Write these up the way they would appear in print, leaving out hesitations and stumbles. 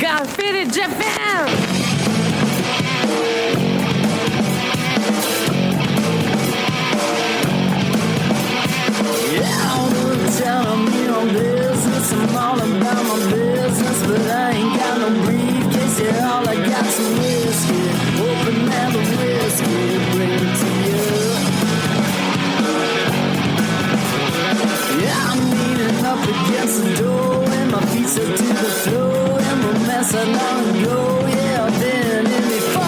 got fitted Japan. Yeah, all the time me on business. I'm all about my business, but I ain't got no briefcase. Yeah, all I got's some whiskey. Open and the whiskey, bring it to you. Yeah, I'm leaning up against the door, and my feet set to the floor, and the mess I long ago. Yeah, I've been in before.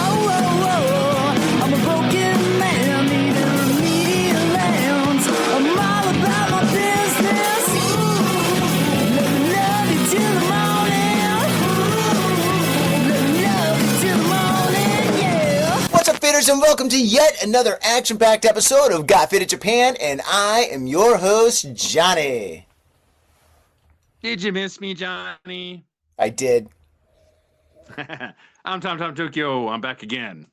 I'm a broken man, needing remedial lands. I'm all about my business. Let me love you till the morning. Let me love you till the morning, yeah. What's up, fitters, and welcome to yet another action-packed episode of Got Fitted Japan, and I am your host, Johnny. Did you miss me, Johnny? I did. I'm Tom Tokyo. I'm back again.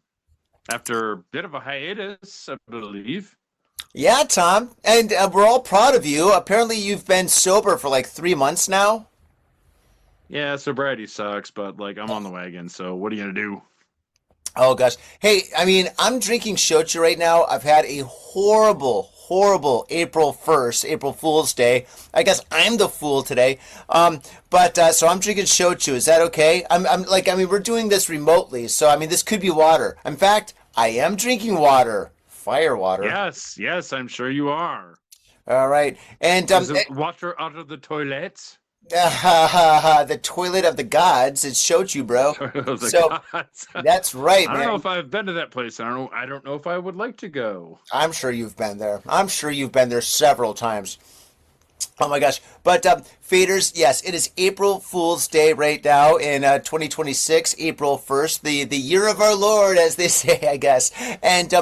After a bit of a hiatus, I believe. Yeah, Tom, and we're all proud of you. Apparently you've been sober for like 3 months now. Yeah, sobriety sucks, but like I'm on the wagon, so what are you gonna do? Oh, gosh. Hey, I mean, I'm drinking shochu right now. I've had a horrible April 1st, April Fool's Day. I guess I'm the fool today. So I'm drinking shochu. Is that okay? We're doing this remotely, so I mean, this could be water. In fact, I am drinking water. Fire water. Yes, I'm sure you are. All right. And Is it water out of the toilet? the toilet of the gods. It's shochu, bro. So that's right, man. I don't know if I've been to that place. I don't know if I would like to go. I'm sure you've been there. I'm sure you've been there several times. Oh my gosh. But faders, yes, it is April Fool's Day right now in 2026, April 1st, the year of our Lord, as they say, I guess. And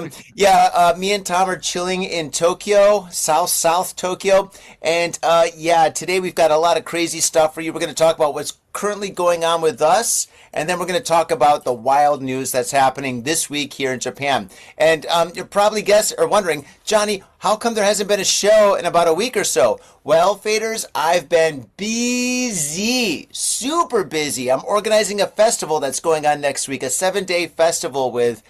me and Tom are chilling in Tokyo, South Tokyo. And today we've got a lot of crazy stuff for you. We're going to talk about what's currently going on with us, and then we're going to talk about the wild news that's happening this week here in Japan. And you're probably wondering, Johnny, how come there hasn't been a show in about a week or so? Well, faders, I've been busy, super busy. I'm organizing a festival that's going on next week, a 7-day festival with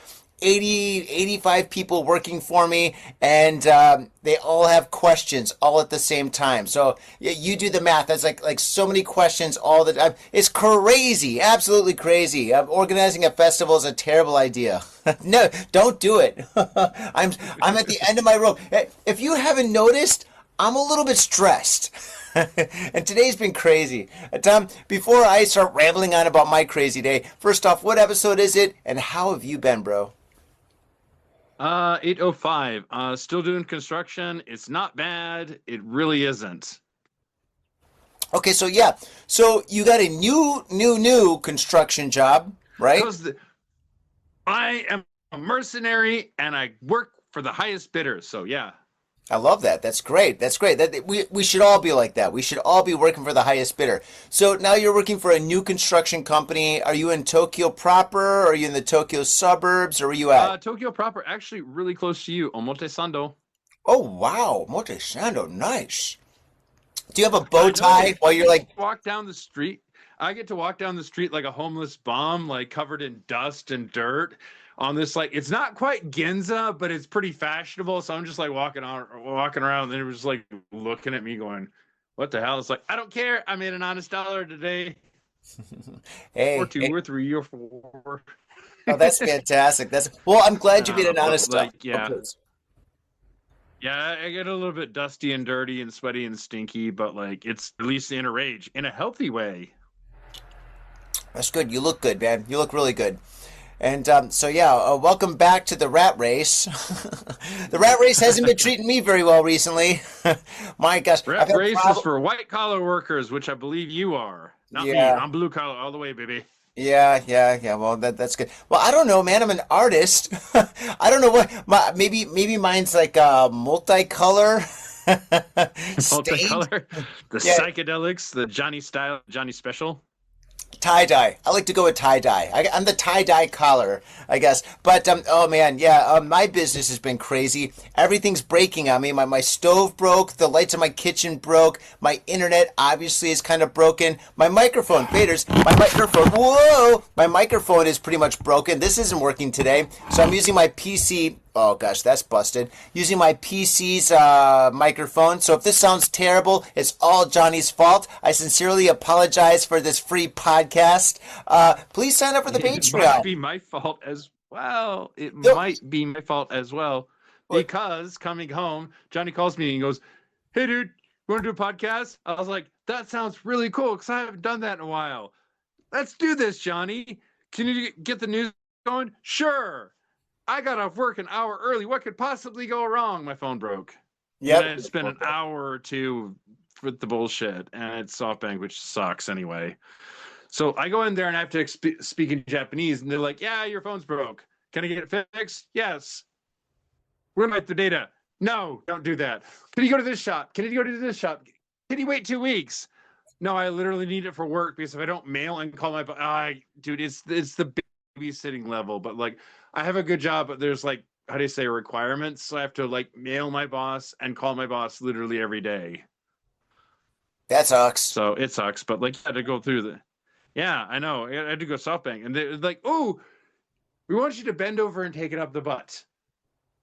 85 people working for me, and they all have questions all at the same time. So you do the math. That's like so many questions all the time. It's crazy, absolutely crazy. Organizing a festival is a terrible idea. No, don't do it. I'm at the end of my rope. If you haven't noticed, I'm a little bit stressed. And today's been crazy. Tom, before I start rambling on about my crazy day, first off, what episode is it, and how have you been, bro? 805. Still doing construction. It's not bad. It really isn't. Okay, so you got a new construction job, right? I am a mercenary and I work for the highest bidder. So yeah. I love that. That's great. We should all be like that. We should all be working for the highest bidder. So now you're working for a new construction company. Are you in Tokyo proper? Or are you in the Tokyo suburbs? Or where are you at? Tokyo proper, actually really close to you, Omotesando. Oh, wow. Omotesando, nice. Do you have a bow tie while you're like... Walk down the street. I get to walk down the street like a homeless bum, like covered in dust and dirt. On this, like, it's not quite Ginza, but it's pretty fashionable. So I'm just like walking around, and it was like looking at me, going, "What the hell?" It's like, I don't care. I made an honest dollar today. Hey, or two, or three, or four. Oh, that's fantastic. Well, I'm glad you made an honest dollar. Yeah. Yeah, I get a little bit dusty and dirty and sweaty and stinky, but like it's at least in a rage in a healthy way. That's good. You look good, man. You look really good. And welcome back to the rat race. The rat race hasn't been treating me very well recently. My gosh. Rat race is for white collar workers, which I believe you are. Not me. I'm blue collar all the way, baby. Yeah. Well, that's good. Well, I don't know, man. I'm an artist. I don't know what. Maybe mine's like multicolor. Multicolor. The psychedelics, the Johnny style, Johnny special. Tie-dye. I like to go with tie-dye. I'm the tie-dye collar, I guess. But, oh man, yeah, my business has been crazy. Everything's breaking on me. My stove broke. The lights in my kitchen broke. My internet, obviously, is kind of broken. My microphone, faders, my microphone, whoa! My microphone is pretty much broken. This isn't working today. So I'm using my PC. Oh gosh, that's busted. Using my PC's microphone. So if this sounds terrible, it's all Johnny's fault. I sincerely apologize for this free podcast. Please sign up for the Patreon. It might be my fault as well. Might be my fault as well. Because coming home, Johnny calls me and goes, "Hey dude, you want to do a podcast?" I was like, "That sounds really cool because I haven't done that in a while. Let's do this, Johnny. Can you get the news going?" "Sure." I got off work an hour early. What could possibly go wrong? My phone broke. Yeah, I spent an hour or two with the bullshit, and it's SoftBank, which sucks anyway. So I go in there and I have to speak in Japanese, and they're like, "Yeah, your phone's broke. Can I get it fixed?" "Yes." "We're gonna write the data." "No, don't do that." "Can you go to this shop? Can you go to this shop? Can you wait 2 weeks?" "No, I literally need it for work because if I don't mail and call my dude, it's the babysitting level, but like I have a good job, but there's like, how do you say, requirements? So I have to like mail my boss and call my boss literally every day. That sucks. So it sucks, but like I had to go through yeah, I know. I had to go SoftBank, and they're like, "Oh, we want you to bend over and take it up the butt.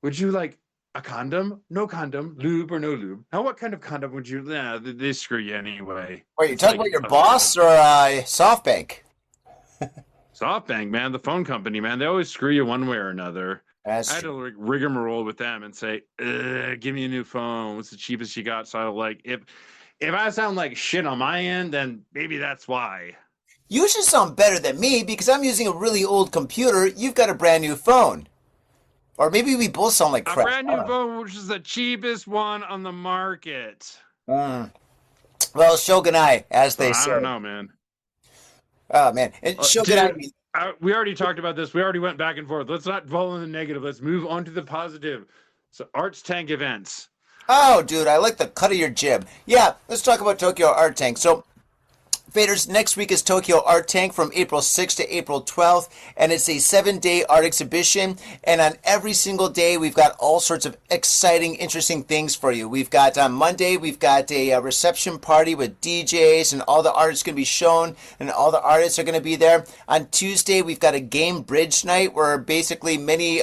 Would you like a condom? No condom. Lube or no lube? Now, what kind of condom would you?" Nah, they screw you anyway. Wait, you talking about your boss or SoftBank? SoftBank, man, the phone company, man, they always screw you one way or another. I had to like rigmarole with them and say, "Give me a new phone. What's the cheapest you got?" So I like, if I sound like shit on my end, then maybe that's why. You should sound better than me because I'm using a really old computer. You've got a brand new phone. Or maybe we both sound like crap. A brand new phone, which is the cheapest one on the market. Well, Shogunai, as they say. I don't know, man. Oh, man. And Shogunai... we already talked about this. We already went back and forth. Let's not dwell on the negative. Let's move on to the positive. So, Arts Tank events. Oh, dude, I like the cut of your jib. Yeah, let's talk about Tokyo Art Tank. So, faders, next week is Tokyo Art Tank from April 6th to April 12th, and it's a 7-day art exhibition, and on every single day we've got all sorts of exciting, interesting things for you. We've got on Monday, we've got a reception party with DJs, and all the art is going to be shown, and all the artists are going to be there. On Tuesday, we've got a game bridge night where basically many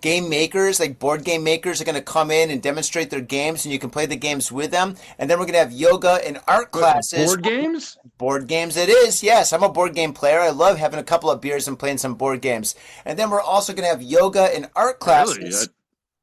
game makers, like board game makers, are going to come in and demonstrate their games, and you can play the games with them. And then we're going to have yoga and art classes. Board games? Board games it is, yes. I'm a board game player. I love having a couple of beers and playing some board games. And then we're also going to have yoga and art classes.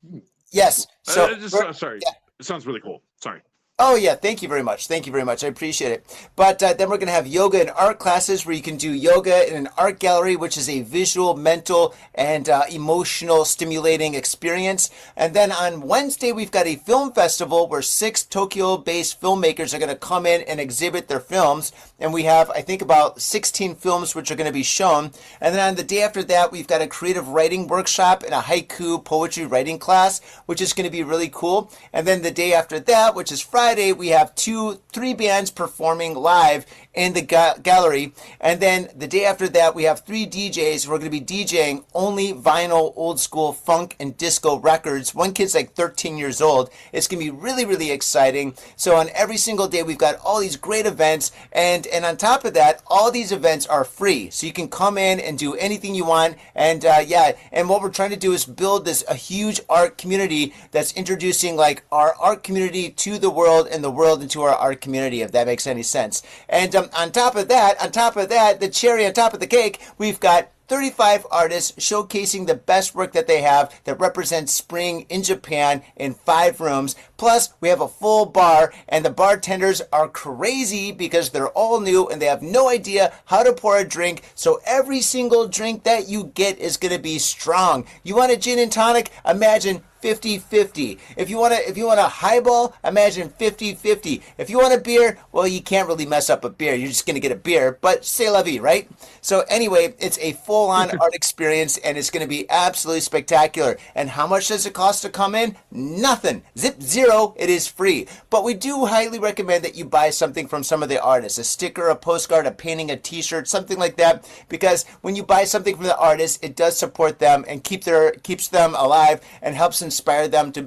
Really? Yes. So, sorry. Yeah. It sounds really cool. Sorry. Oh, yeah. Thank you very much. Thank you very much. I appreciate it. But then we're going to have yoga and art classes where you can do yoga in an art gallery, which is a visual, mental, and emotional stimulating experience. And then on Wednesday, we've got a film festival where 6 Tokyo-based filmmakers are going to come in and exhibit their films. And we have, I think, about 16 films which are going to be shown. And then on the day after that, we've got a creative writing workshop and a haiku poetry writing class, which is going to be really cool. And then the day after that, which is Friday, we have 3 bands performing live in the gallery. And then the day after that, we have 3 DJs. We're going to be DJing only vinyl, old school funk and disco records. One kid's like 13 years old. It's going to be really, really exciting. So on every single day, we've got all these great events. And on top of that, all these events are free. So you can come in and do anything you want. And and what we're trying to do is build a huge art community that's introducing like our art community to the world and the world into our art community, if that makes any sense. And on top of that, the cherry on top of the cake, we've got 35 artists showcasing the best work that they have that represents spring in Japan in 5 rooms. Plus, we have a full bar, and the bartenders are crazy because they're all new and they have no idea how to pour a drink. So every single drink that you get is going to be strong. You want a gin and tonic? Imagine 50-50. If you want a highball, imagine 50-50. If you want a beer, well, you can't really mess up a beer. You're just going to get a beer, but c'est la vie, right? So anyway, it's a full-on art experience, and it's going to be absolutely spectacular. And how much does it cost to come in? Nothing. Zip zero. It is free. But we do highly recommend that you buy something from some of the artists, a sticker, a postcard, a painting, a t-shirt, something like that, because when you buy something from the artists, it does support them and keeps them alive and helps inspire them to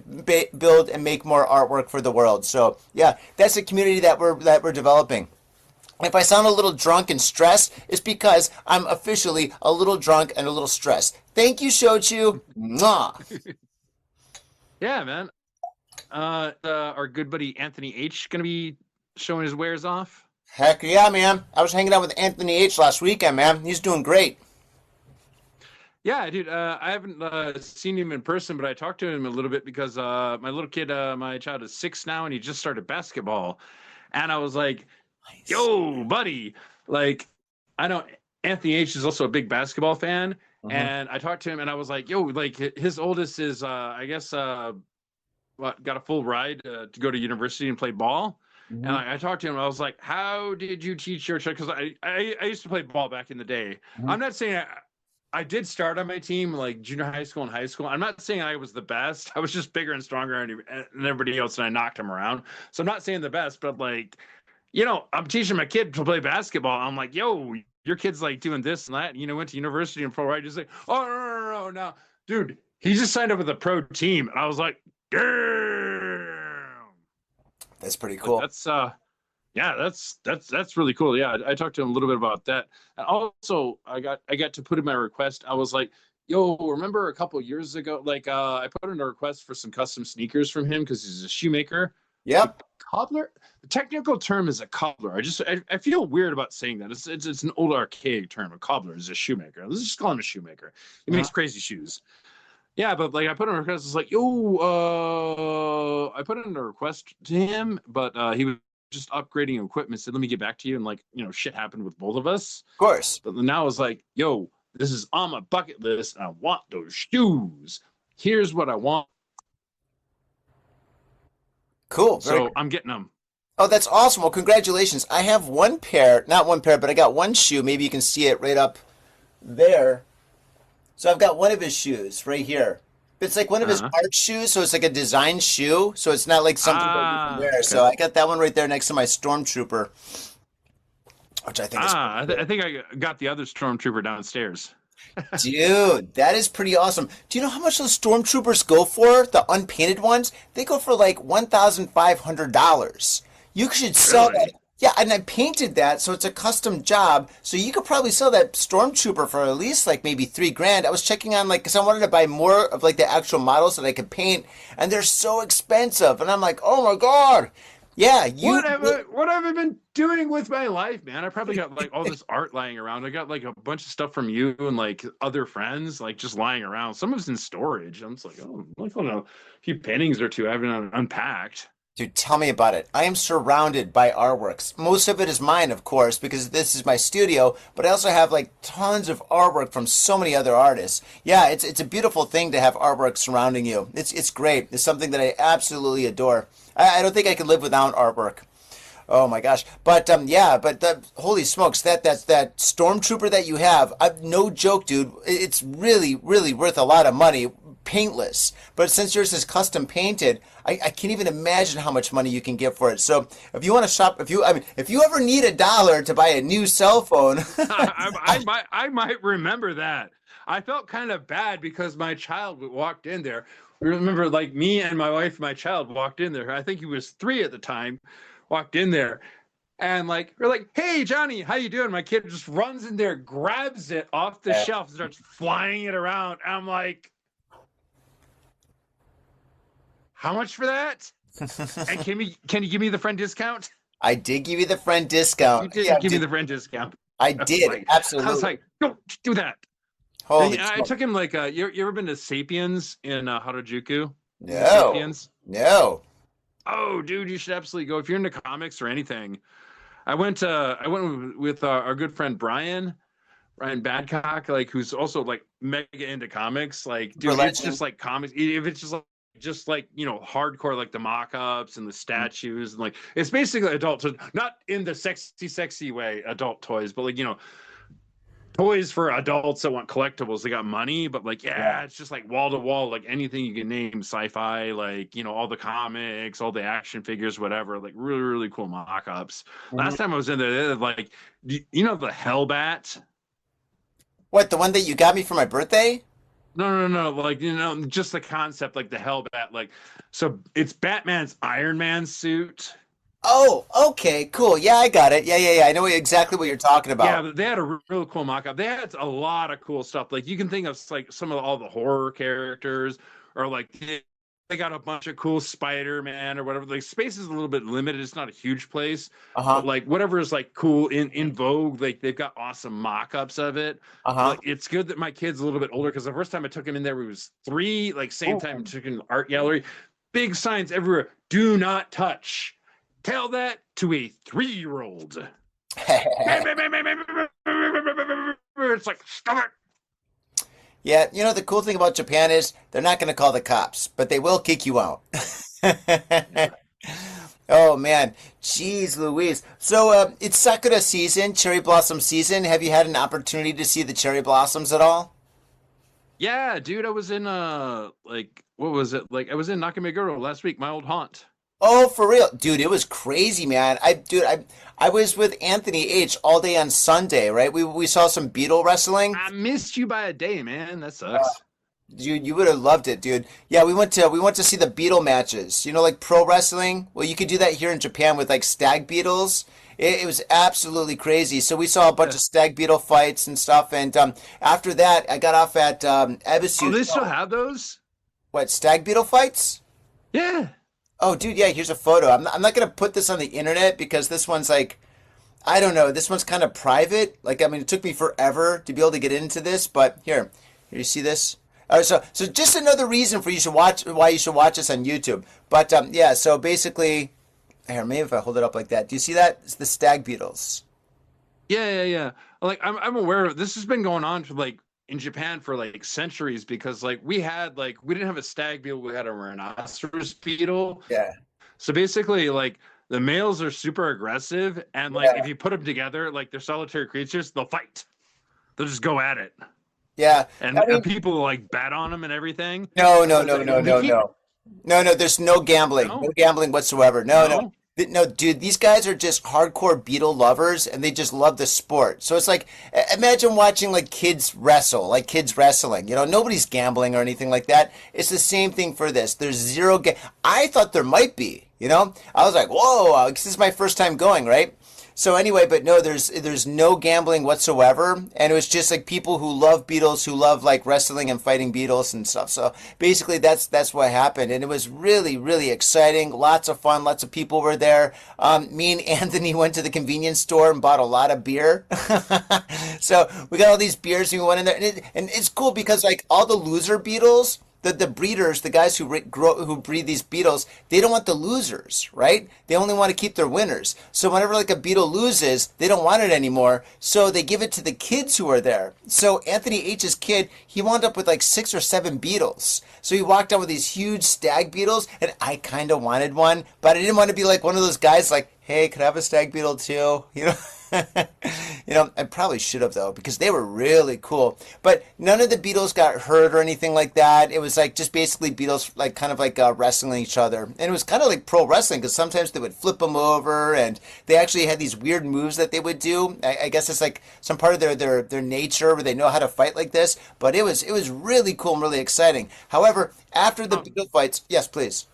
build and make more artwork for the world. So yeah, that's a community that we're developing. If I sound a little drunk and stressed, it's because I'm officially a little drunk and a little stressed. Thank you, Shochu. Mwah. Yeah, man. Our good buddy Anthony H going to be showing his wares off. Heck yeah, man. I was hanging out with Anthony H last weekend, man. He's doing great. Yeah, dude. I haven't seen him in person, but I talked to him a little bit because my little kid, my child is 6 now, and he just started basketball. And I was like, nice. Yo, buddy. Like, I know Anthony H is also a big basketball fan. And I talked to him, and I was like, yo, like, his oldest is, I guess, got a full ride to go to university and play ball. And I talked to him. I was like, "How did you teach your child?" Because I used to play ball back in the day. I'm not saying I did start on my team like junior high school and high school. I'm not saying I was the best. I was just bigger and stronger than everybody else, and I knocked him around. So I'm not saying the best, but like, I'm teaching my kid to play basketball. I'm like, "Yo, your kid's like doing this and that." And, went to university and pro. Right? Just like, "Oh no, dude, he just signed up with a pro team," and I was like, "Damn." That's pretty cool. That's really cool. Yeah, I talked to him a little bit about that. And also, I got to put in my request. I was like, "Yo, remember a couple of years ago? Like, I put in a request for some custom sneakers from him because he's a shoemaker." Yep. Cobbler. The technical term is a cobbler. I feel weird about saying that. It's an old archaic term. A cobbler is a shoemaker. Let's just call him a shoemaker. He makes crazy shoes. Yeah, but like I put in a request, it's like, yo, I put in a request to him, but he was just upgrading equipment. Said, let me get back to you. And like, shit happened with both of us. Of course. But now it's like, yo, this is on my bucket list. And I want those shoes. Here's what I want. Cool. So I'm getting them. Oh, that's awesome. Well, congratulations. I have not one pair, but I got one shoe. Maybe you can see it right up there. So I've got one of his shoes right here. It's like one of his art shoes, so it's like a design shoe. So it's not like something that you can wear. Okay. So I got that one right there next to my Stormtrooper, which I think is cool. I think I got the other Stormtrooper downstairs. Dude, that is pretty awesome. Do you know how much those Stormtroopers go for? The unpainted ones? They go for like $1,500. You should sell that. Yeah, and I painted that, so it's a custom job. So you could probably sell that Stormtrooper for at least like maybe $3,000. I was checking on because I wanted to buy more of like the actual models that I could paint, and they're so expensive. And I'm like, oh my god, yeah. What have I been doing with my life, man? I probably got like all this art lying around. I got like a bunch of stuff from you and like other friends, like just lying around. Some of it's in storage. I'm just like, oh, I don't know, a few paintings or two I haven't unpacked. Dude, tell me about it. I am surrounded by artworks. Most of it is mine, of course, because this is my studio, but I also have like tons of artwork from so many other artists. Yeah, it's a beautiful thing to have artwork surrounding you. It's great. It's something that I absolutely adore. I don't think I could live without artwork. Oh my gosh. But holy smokes, that Stormtrooper that you have, no joke, dude. It's really, really worth a lot of money. Paintless, but since yours is custom painted, I can't even imagine how much money you can get for it. So if you want to shop, if you ever need $1 to buy a new cell phone, I might remember that. I felt kind of bad because my child walked in there. Remember, like me and my wife, and my child walked in there. I think he was 3 at the time. Walked in there. And like we're like, hey Johnny, how you doing? My kid just runs in there, grabs it off the shelf, starts flying it around. I'm like, how much for that? And can you give me the friend discount? I did give you the friend discount. You did give me the friend discount. I did, absolutely. I was like, don't do that. I took him like, you ever been to Sapiens in Harajuku? No. Sapiens? No. Oh, dude, you should absolutely go if you're into comics or anything. I went with our good friend Brian Badcock, like who's also like mega into comics. Like, dude, it's just like comics. If it's just just like, hardcore, like the mock-ups and the statues, and like it's basically adult toys, not in the sexy way adult toys, but like, toys for adults that want collectibles. They got money, but like, yeah, it's just like wall to wall, like anything you can name, sci-fi, like, all the comics, all the action figures, whatever, like really, really cool mock-ups. Last time I was in there, they had like, the Hellbat. What, the one that you got me for my birthday? No. Like, just the concept, like the Hellbat, like, so it's Batman's Iron Man suit. Oh, okay, cool. Yeah, I got it. Yeah. I know exactly what you're talking about. Yeah, but they had a really cool mock-up. They had a lot of cool stuff. Like, you can think of like some of all the horror characters, or like they got a bunch of cool Spider-Man or whatever. Like, space is a little bit limited. It's not a huge place. But like whatever is like cool in vogue, like they've got awesome mock-ups of it. Like, it's good that my kid's a little bit older, because the first time I took him in there, he was 3. Like, same time I took him to the art gallery. Big signs everywhere. Do not touch. Tell that to a 3-year-old. It's like, stop it. Yeah, the cool thing about Japan is they're not going to call the cops, but they will kick you out. Oh man, jeez Louise. So it's Sakura season, cherry blossom season. Have you had an opportunity to see the cherry blossoms at all? Yeah, dude, I was in like, what was it? Like, I was in Nakameguro last week, my old haunt. Oh, for real, dude, it was crazy, man. I was with Anthony H all day on Sunday, right? We saw some beetle wrestling. I missed you by a day, man. That sucks. You would have loved it, dude. Yeah, we went to see the beetle matches. Like pro wrestling. Well, you could do that here in Japan with like stag beetles. It was absolutely crazy. So we saw a bunch of stag beetle fights and stuff. And after that, I got off at Ebisu. Oh, they still have those? What, stag beetle fights? Yeah. Oh, dude, yeah, here's a photo. I'm not going to put this on the internet because this one's like, I don't know, this one's kind of private. Like, I mean, it took me forever to be able to get into this, but here you see this? All right, so just another reason for why you should watch this on YouTube. But yeah, so basically, here, maybe if I hold it up like that, do you see that? It's the stag beetles. Yeah. Like, I'm aware of this. Has been going on for like in Japan for like centuries, because like we didn't have a stag beetle, we had a rhinoceros beetle. Yeah. So basically, like, the males are super aggressive, and like if you put them together, like they're solitary creatures, they'll fight. They'll just go at it. Yeah. And, and people like bet on them and everything. No. No, there's no gambling. No gambling whatsoever. No. No, dude, these guys are just hardcore beetle lovers, and they just love the sport. So it's like, imagine watching like kids wrestle, like kids wrestling. Nobody's gambling or anything like that. It's the same thing for this. There's zero. I thought there might be. I was like, whoa, this is my first time going, right? So anyway, but no, there's no gambling whatsoever, and it was just like people who love beetles, who love like wrestling and fighting beetles and stuff. So basically, that's what happened, and it was really, really exciting. Lots of fun. Lots of people were there. Me and Anthony went to the convenience store and bought a lot of beer. So we got all these beers, and we went in there, and it's cool because like all the loser beetles. The breeders, the guys who breed these beetles, they don't want the losers, right? They only want to keep their winners. So whenever like a beetle loses, they don't want it anymore. So they give it to the kids who are there. So Anthony H's kid, he wound up with like 6 or 7 beetles. So he walked out with these huge stag beetles, and I kind of wanted one, but I didn't want to be like one of those guys like, hey, could I have a stag beetle too? I probably should have though, because they were really cool. But none of the beetles got hurt or anything like that. It was like just basically beetles like kind of like wrestling each other, and it was kind of like pro wrestling because sometimes they would flip them over, and they actually had these weird moves that they would do. I guess it's like some part of their nature where they know how to fight like this. But it was really cool and really exciting. However, after the beetle fights, yes, please.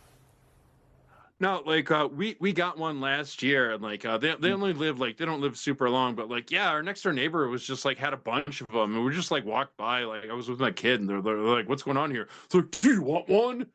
No, like we got one last year, and like they only live like they don't live super long, but like yeah, our next door neighbor was just like had a bunch of them, and we just like walked by, like I was with my kid, and they're like, "What's going on here?" It's like, "Do you want one?"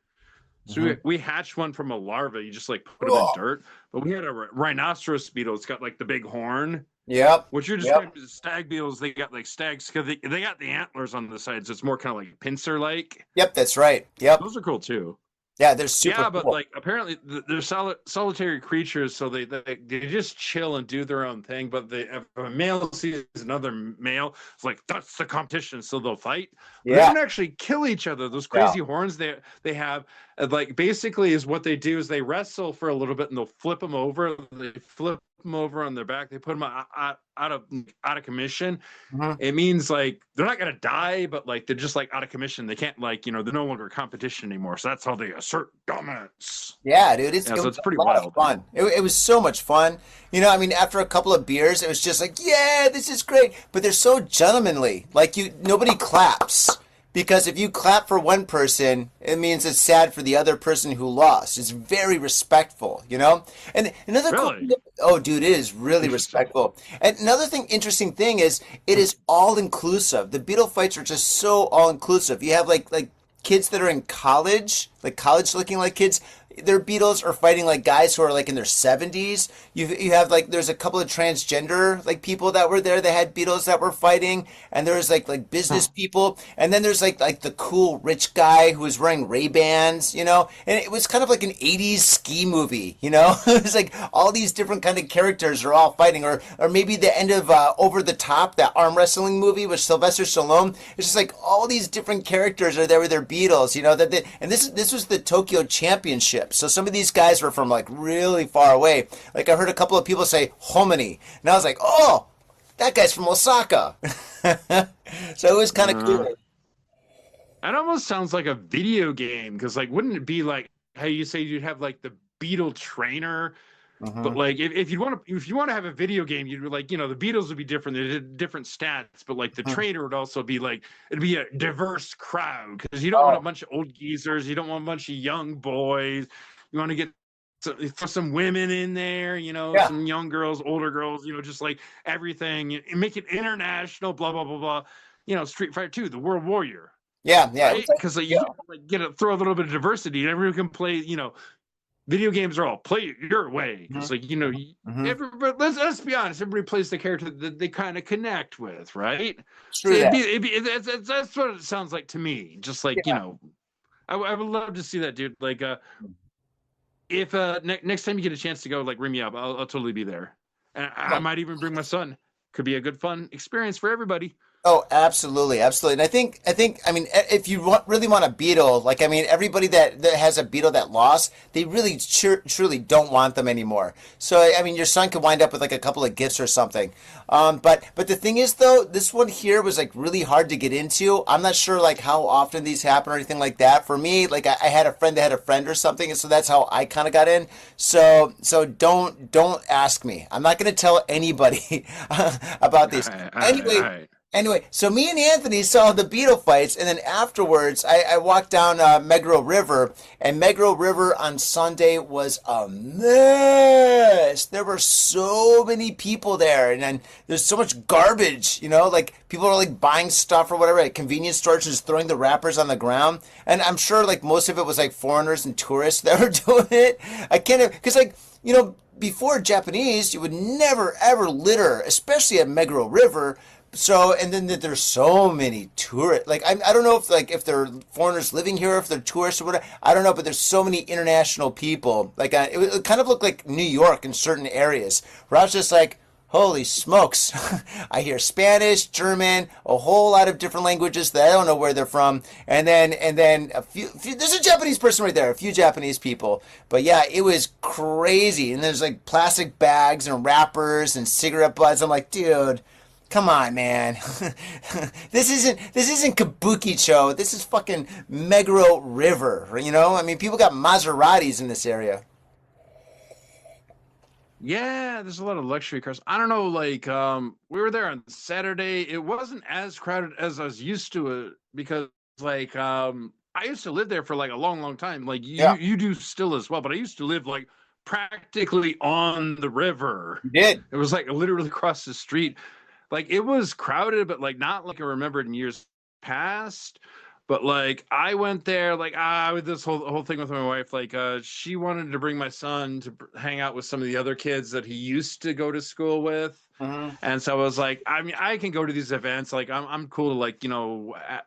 So we hatched one from a larva. You just like put them in dirt, but we had a rhinoceros beetle. It's got like the big horn. Yep. What you're describing as stag beetles, they got like stags because they got the antlers on the sides. So it's more kind of like pincer like. Yep, that's right. Yep. Those are cool too. Yeah, they're super Yeah, but cool. like apparently they're solitary creatures, so they just chill and do their own thing. But if a male sees another male, it's like that's the competition, so they'll fight. But they Yeah. don't actually kill each other. Those Yeah. crazy horns they have, like basically is what they do is they wrestle for a little bit and they'll flip them over. They flip them over on their back. They put them out of commission. Mhm. It means like they're not gonna die, but like they're just like out of commission. They can't like they're no longer competition anymore. So that's how they assert dominance. Yeah, dude, Yeah, it so was it's pretty a lot of wild. fun. It was so much fun. I mean, after a couple of beers, it was just like, yeah, this is great. But they're so gentlemanly. Like nobody claps because if you clap for one person, it means it's sad for the other person who lost. It's very respectful. And another cool Really thing, oh, dude, it is really interesting. respectful. And another interesting thing is, it is all inclusive. The Beetle fights are just so all inclusive. You have like kids that are in college, like college looking like kids. Their Beatles are fighting like guys who are like in their 70s. You have like there's a couple of transgender like people that were there. They had Beatles that were fighting, and there was like business people, and then there's like the cool rich guy who was wearing Ray-Bans, and it was kind of like an 80s ski movie. It was like all these different kind of characters are all fighting, or maybe the end of Over the Top, that arm wrestling movie with Sylvester Stallone. It's just like all these different characters are there with their Beatles, and this was the Tokyo Championship. So some of these guys were from like really far away. Like I heard a couple of people say Hominy, and I was like, oh, that guy's from Osaka. So it was kind of Uh, cool. that almost sounds like a video game because like wouldn't it be like how you say you'd have like the Beetle trainer. But Hmm. like if you want to have a video game, you'd be like, the Beatles would be different. They did different stats, but like the trainer would also be like it'd be a diverse crowd because you don't want a Oh, bunch of old geezers, you don't want a bunch of young boys. You want to get throw some women in there, yeah, some young girls, older girls, just like everything, and make it international, blah blah blah blah. Street Fighter 2, the World Warrior, yeah, yeah. It was right? like, Because like you yeah. get like throw a little bit of diversity, and everyone can play, video games are all play it your way Hmm. because like Hmm. everybody let's be honest, everybody plays the character that they kind of connect with, right? So True that. that's what it sounds like to me, just like Yeah. I would love to see that, dude. Like if next time you get a chance to go, like ring me up, I'll totally be there, and I might even bring my son. Could be a good fun experience for everybody. Oh, absolutely, absolutely. And I mean, if you really want a Beetle, like, I mean, everybody that has a Beetle that lost, they really truly don't want them anymore. So, I mean, your son could wind up with like a couple of gifts or something. But the thing is, though, this one here was like really hard to get into. I'm not sure like how often these happen or anything like that. For me, like I had a friend that had a friend or something, and so that's how I kind of got in. So don't ask me. I'm not going to tell anybody about All this. right, all right, all Anyway. right. Anyway, so me and Anthony saw the Beetle fights, and then afterwards, I walked down Megro River, and Megro River on Sunday was a mess. There were so many people there, and then there's so much garbage, like people are like buying stuff or whatever at convenience stores, just throwing the wrappers on the ground, and I'm sure like most of it was like foreigners and tourists that were doing it. I can't, because like, before Japanese, you would never ever litter, especially at Megro River. So, and then there's so many tourists. Like, I don't know if they're foreigners living here, or if they're tourists or whatever. I don't know, but there's so many international people. Like, it kind of looked like New York in certain areas, where I was just like, holy smokes. I hear Spanish, German, a whole lot of different languages that I don't know where they're from. And then a few, there's a Japanese person right there, a few Japanese people. But yeah, it was crazy. And there's like plastic bags and wrappers and cigarette butts. I'm like, dude, come on, man. This isn't Kabukicho. This is fucking Meguro River. I mean, people got Maseratis in this area. Yeah, there's a lot of luxury cars. I don't know, like we were there on Saturday. It wasn't as crowded as I was used to it because like I used to live there for like a long, long time. Like you Yeah, you do still as well, but I used to live like practically on the river. you did. It was like literally across the street. Like it was crowded, but like not like I remembered in years past. But like I went there, like with this whole thing with my wife, like she wanted to bring my son to hang out with some of the other kids that he used to go to school with. And so I was like, I mean, I can go to these events. Like, I'm cool to like,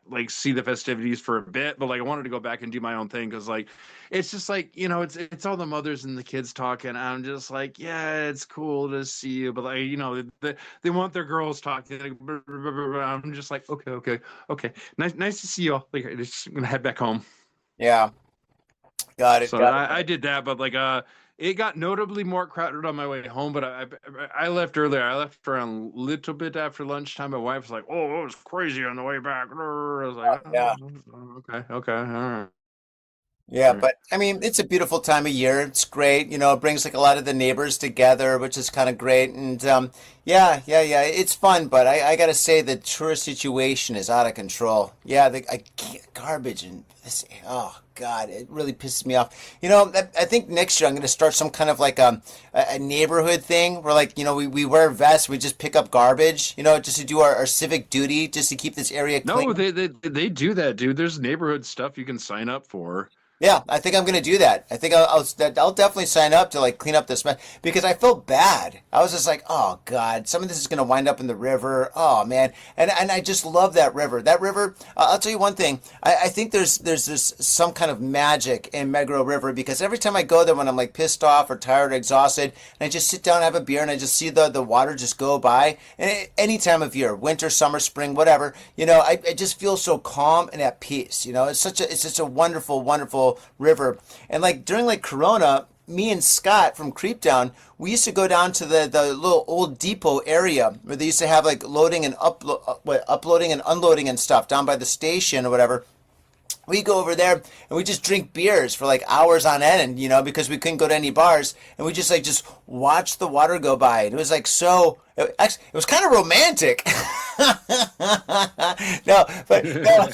like see the festivities for a bit, but like I wanted to go back and do my own thing because like, it's just like it's all the mothers and the kids talking. I'm just like, yeah, it's cool to see you, but like they want their girls talking. Like, blah, blah, blah, blah. I'm just like, okay, nice to see y'all. Like, I'm just gonna head back home. Yeah, got it. So I did that, but like it got notably more crowded on my way home. But I left earlier. I left around a little bit after lunchtime. My wife was like, "Oh, it was crazy on the way back." I was like, Yeah. okay, all right. Yeah, but I mean, it's a beautiful time of year. It's great. It brings like a lot of the neighbors together, which is kind of great. And yeah, it's fun. But I gotta say, the tourist situation is out of control. Yeah, I can't, garbage and this. Oh God, it really pisses me off. I think next year I'm gonna start some kind of like a neighborhood thing where like we wear vests, we just pick up garbage, just to do our civic duty, just to keep this area clean. No, they do that, dude. There's neighborhood stuff you can sign up for. Yeah, I think I'm gonna do that. I think I'll definitely sign up to like clean up this mess because I felt bad. I was just like, oh God, some of this is gonna wind up in the river. Oh man, and I just love that river. That river. I'll tell you one thing. I think there's this some kind of magic in Megro River because every time I go there when I'm like pissed off or tired or exhausted, and I just sit down and have a beer and I just see the water just go by. And any time of year, winter, summer, spring, whatever, I just feel so calm and at peace. It's such a wonderful river. And like during like Corona, me and Scott from Creepdown, we used to go down to the little old depot area where they used to have like loading and uploading and unloading and stuff down by the station or whatever. We go over there and we just drink beers for like hours on end, because we couldn't go to any bars, and we just watch the water go by. And it was like it was kind of romantic. No, but no.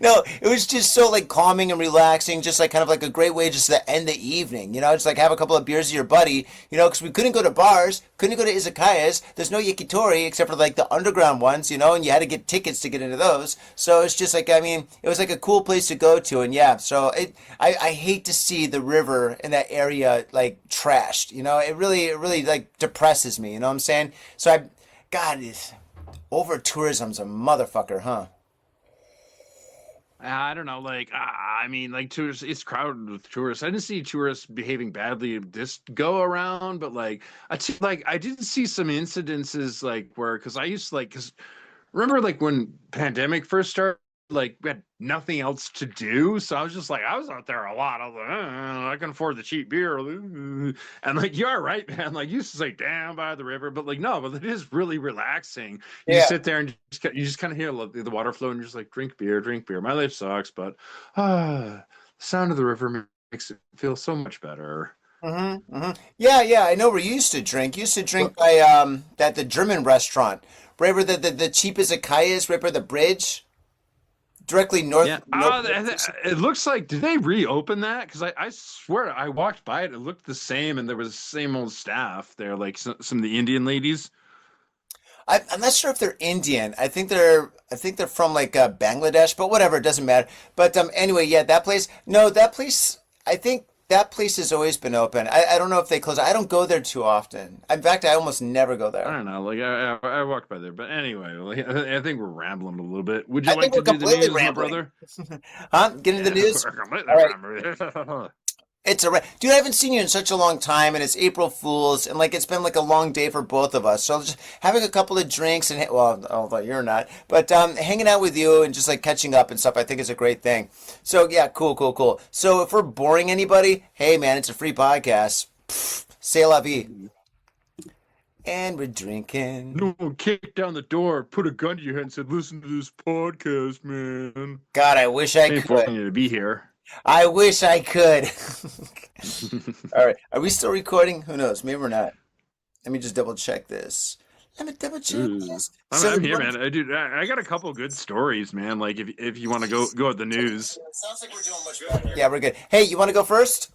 No, it was just so like calming and relaxing, just like kind of like a great way just to end the evening, just like have a couple of beers with your buddy, because we couldn't go to bars, couldn't go to izakayas, there's no yakitori except for like the underground ones, and you had to get tickets to get into those. So it's just like, I mean, it was like a cool place to go to, and yeah, so I hate to see the river in that area like trashed, it really like depresses me, you know what I'm saying? So God, over tourism's a motherfucker, huh? I don't know, like I mean, like tourists, it's crowded with tourists. I didn't see tourists behaving badly this go around, but like I did see some incidences like where because I used to because remember like when pandemic first started, like we had nothing else to do, so I was just like I was out there a lot. I was like I can afford the cheap beer, and like you're right, man. Like you used to say down by the river, but like no, but it is really relaxing. You sit there and you just kind of hear the water flow, and you're just like drink beer. My life sucks, but the sound of the river makes it feel so much better. Yeah, I know where you used to drink. You used to drink by the German restaurant, right where the cheap izakaya is, right by the bridge. Directly north. Yeah. It looks like, did they reopen that? Because I swear I walked by it. It looked the same, and there was the same old staff there, like some of the Indian ladies. I'm not sure if they're Indian. I think they're from like Bangladesh, but whatever, it doesn't matter. But anyway, yeah, that place. No, that place. I think that place has always been open. I don't know if they close. I don't go there too often. In fact, I almost never go there. I don't know. Like I walked by there, but anyway, like, I think we're rambling a little bit. Would you like to do the news, my brother? Huh? Get into the news. All right. Dude, I haven't seen you in such a long time, and it's April Fool's, and like it's been like a long day for both of us. So just having a couple of drinks and although you're not, but hanging out with you and just like catching up and stuff, I think is a great thing. So yeah, cool. So if we're boring anybody, hey man, it's a free podcast. C'est la vie. And we're drinking. No one kicked down the door, put a gun to your head, and said, "Listen to this podcast, man." God, I wish I could. Forcing you to be here. I wish I could. All right. Are we still recording? Who knows? Maybe we're not. Let me just double check this. Let me double check this. I'm here, man. Dude, I got a couple good stories, man. Like if you want to go at the news. Sounds like we're doing much better. Yeah, we're good. Hey, you want to go first?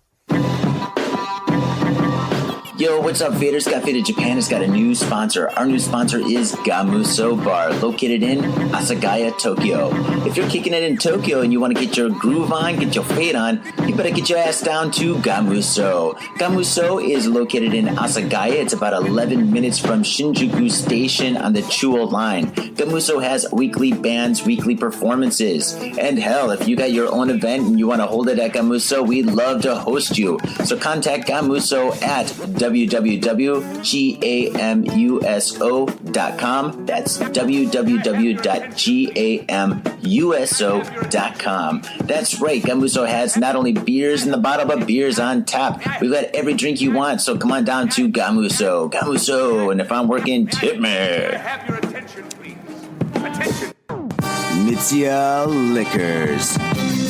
Yo, what's up, Vader? Scott Vader Japan has got a new sponsor. Our new sponsor is Gamuso Bar, located in Asagaya, Tokyo. If you're kicking it in Tokyo and you want to get your groove on, get your fade on, you you better get your ass down to Gamuso. Gamuso is located in Asagaya. It's about 11 minutes from Shinjuku Station on the Chuo line. Gamuso has weekly bands, weekly performances. And hell, if you got your own event and you want to hold it at Gamuso, we'd love to host you. So contact Gamuso at www.gamuso.com. That's www.gamuso.com. That's right, Gamuso has not only beers in the bottle, but beers on tap. We've got every drink you want, so come on down to Gamuso. Gamuso, and if I'm working, tip me. Have your attention, please. Attention. Mitsuya Liquors.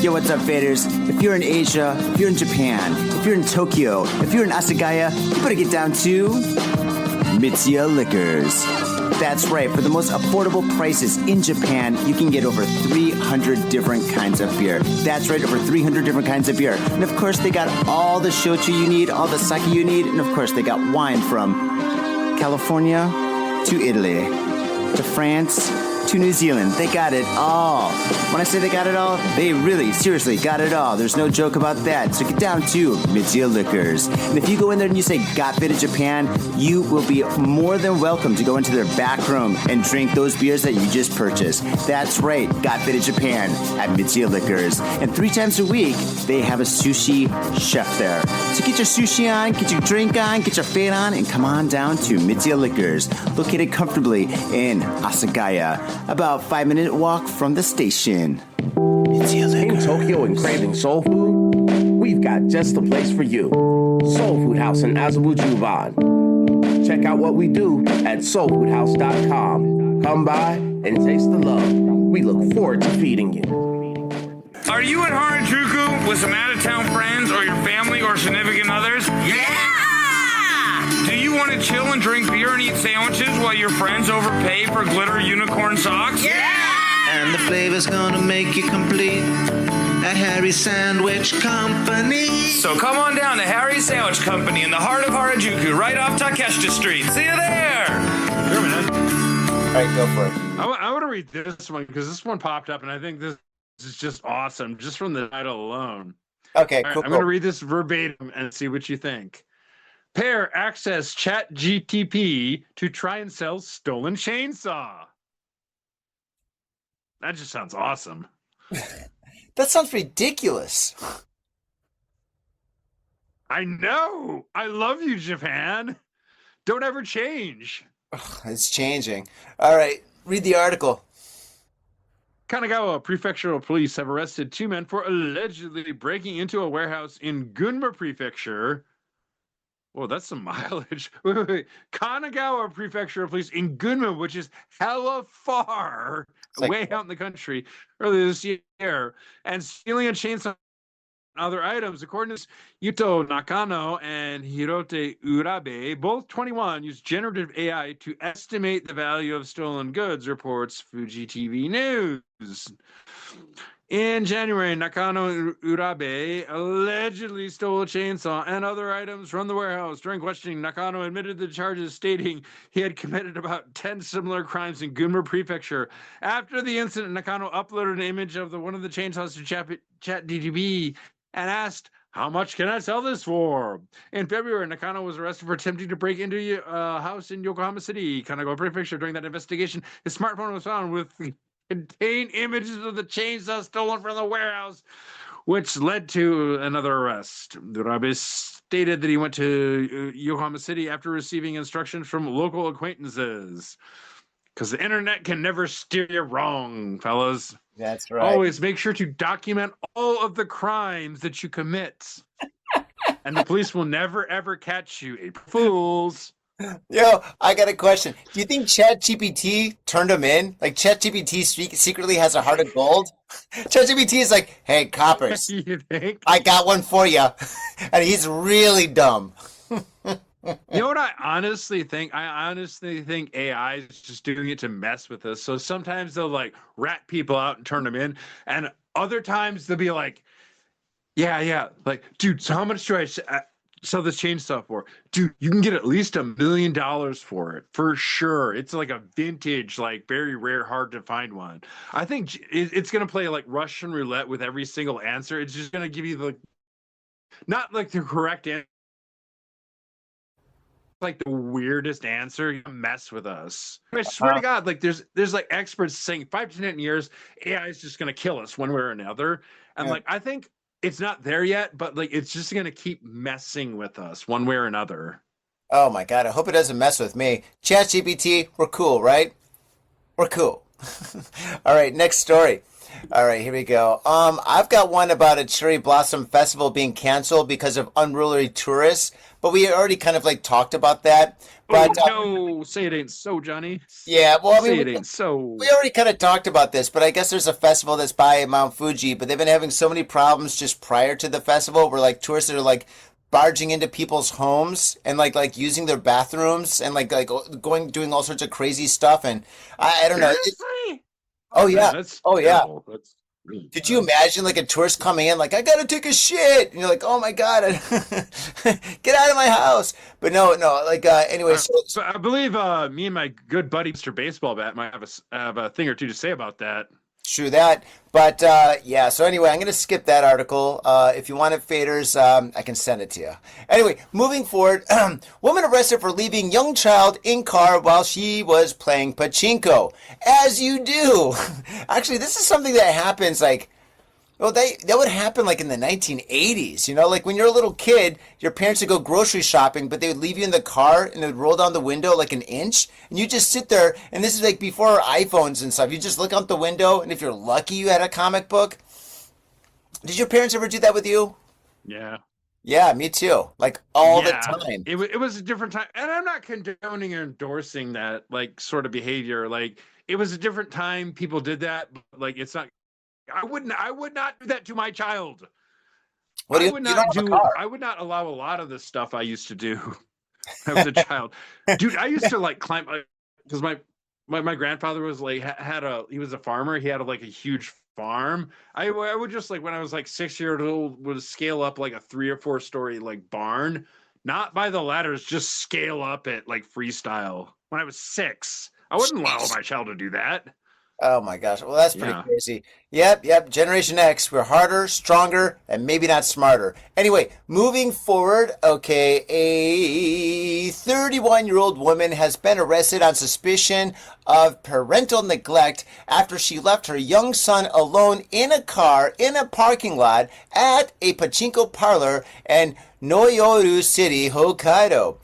Yo, what's up, faders? If you're in Asia, if you're in Japan, if you're in Tokyo, if you're in Asagaya, you better get down to Mitsuya Liquors. That's right, for the most affordable prices in Japan, you can get over 300 different kinds of beer. That's right, over 300 different kinds of beer. And of course, they got all the shochu you need, all the sake you need, and of course, they got wine from California to Italy to France to New Zealand. They got it all. When I say they got it all, they really, seriously got it all. There's no joke about that. So get down to Mitsuya Liquors. And if you go in there and you say, got fit in Japan, you will be more than welcome to go into their back room and drink those beers that you just purchased. That's right, got fit in Japan at Mitsuya Liquors. And 3 times a week, they have a sushi chef there. So get your sushi on, get your drink on, get your fade on, and come on down to Mitsuya Liquors, located comfortably in Asagaya, about 5-minute walk from the station. In Tokyo and craving soul food? We've got just the place for you. Soul Food House in Azabu-Juban. Check out what we do at soulfoodhouse.com. Come by and taste the love. We look forward to feeding you. Are you in Harajuku with some out-of-town friends or your family or significant others? Yeah! Do you want to chill and drink beer and eat sandwiches while your friends overpay for glitter unicorn socks? Yeah! And the flavor's gonna make you complete at Harry's Sandwich Company. So come on down to Harry's Sandwich Company in the heart of Harajuku, right off Takeshita Street. See you there! Sure, man. All right, go for it. I want to read this one because this one popped up, and I think this is just awesome, just from the title alone. Okay, All right, cool. I'm going to read this verbatim and see what you think. Pair access ChatGTP to try and sell stolen chainsaw. That just sounds awesome. That sounds ridiculous. I know. I love you, Japan. Don't ever change. It's changing. All right, read the article. Kanagawa Prefectural Police have arrested 2 men for allegedly breaking into a warehouse in Gunma Prefecture. Whoa, that's some mileage. Wait. Kanagawa Prefectural Police in Gunma, which is hella far, Like, way out in the country, earlier this year, and stealing a chainsaw and other items. According to Yuto Nakano and Hirote Urabe, both 21, used generative AI to estimate the value of stolen goods, reports Fuji TV News. In January, Nakano and Urabe allegedly stole a chainsaw and other items from the warehouse. During questioning, Nakano admitted the charges, stating he had committed about 10 similar crimes in Gunma Prefecture. After the incident, Nakano uploaded an image of one of the chainsaws to ChatGTP and asked, "How much can I sell this for?" In February, Nakano was arrested for attempting to break into a house in Yokohama City, Kanagawa Prefecture. During that investigation, his smartphone was found with contain images of the chainsaw stolen from the warehouse, which led to another arrest. Urabe stated that he went to Yokohama City after receiving instructions from local acquaintances. Because the internet can never steer you wrong, fellas. that's right. Always make sure to document all of the crimes that you commit. And the police will never, ever catch you, April Fools. Yo, I got a question. Do you think ChatGPT turned him in? Like ChatGPT secretly has a heart of gold? ChatGPT is like, hey, coppers, You think? I got one for you. And he's really dumb. You know what I honestly think? I honestly think AI is just doing it to mess with us. So sometimes they'll like rat people out and turn them in. And other times they'll be like, yeah. Like, dude, so how much do I sell this chainsaw for? Dude, you can get at least $1 million for it, for sure. It's like a vintage, like very rare, hard to find one. I think it's going to play like Russian roulette with every single answer. It's just going to give you the not like the correct answer, like the weirdest answer. You mess with us. I swear to God, like there's like experts saying 5 to 10 years, AI is just gonna kill us one way or another. And like I think it's not there yet, but like it's just gonna keep messing with us one way or another. Oh my God, I hope it doesn't mess with me. ChatGPT, we're cool, right? We're cool. All right, next story. All right, here we go. I've got one about a cherry blossom festival being canceled because of unruly tourists, but we already kind of like talked about that. But No, say it ain't so, Johnny. yeah, well, I Say mean, it ain't so. we already kind of talked about this, but I guess there's a festival that's by Mount Fuji, but they've been having so many problems just prior to the festival where like tourists are like barging into people's homes and like using their bathrooms and like going doing all sorts of crazy stuff and I don't know. Seriously? Oh Man, yeah. that's Oh yeah. terrible. That's really Did you imagine like a tourist coming in like I gotta take a shit and you're like oh my God get out of my house but no like anyway so I believe me and my good buddy Mr. Baseball Bat might have a thing or two to say about that. true that but yeah so anyway I'm gonna skip that article if you want it faders I can send it to you anyway moving forward woman arrested for leaving young child in car while she was playing pachinko as you do actually this is something that happens like well, that would happen like in the 1980s, you know, like when you're a little kid, your parents would go grocery shopping, but they would leave you in the car and it would roll down the window like an inch, and you just sit there. And this is like before iPhones and stuff. You just look out the window, and if you're lucky, you had a comic book. Did your parents ever do that with you? Yeah. Yeah, me too. Like all the Yeah. time. It was a different time, and I'm not condoning or endorsing that like sort of behavior. Like it was a different time. People did that, but like it's not. I would not do that to my child. What do I you, would you not don't have a do. car. I would not allow a lot of the stuff I used to do when I was a child. Dude, I used to like climb because my grandfather was like he was a farmer. He had like a huge farm. I would just like when I was like 6 years old would scale up like a 3 or 4 story like barn, not by the ladders, just scale up it like freestyle. When I was 6, I wouldn't allow my child to do that. Oh my gosh. Well, that's pretty Yeah. crazy. Yep. Generation X. We're harder, stronger, and maybe not smarter. Anyway, moving forward. Okay, a 31-year-old woman has been arrested on suspicion of parental neglect after she left her young son alone in a car in a parking lot at a pachinko parlor in Noyoru City, Hokkaido.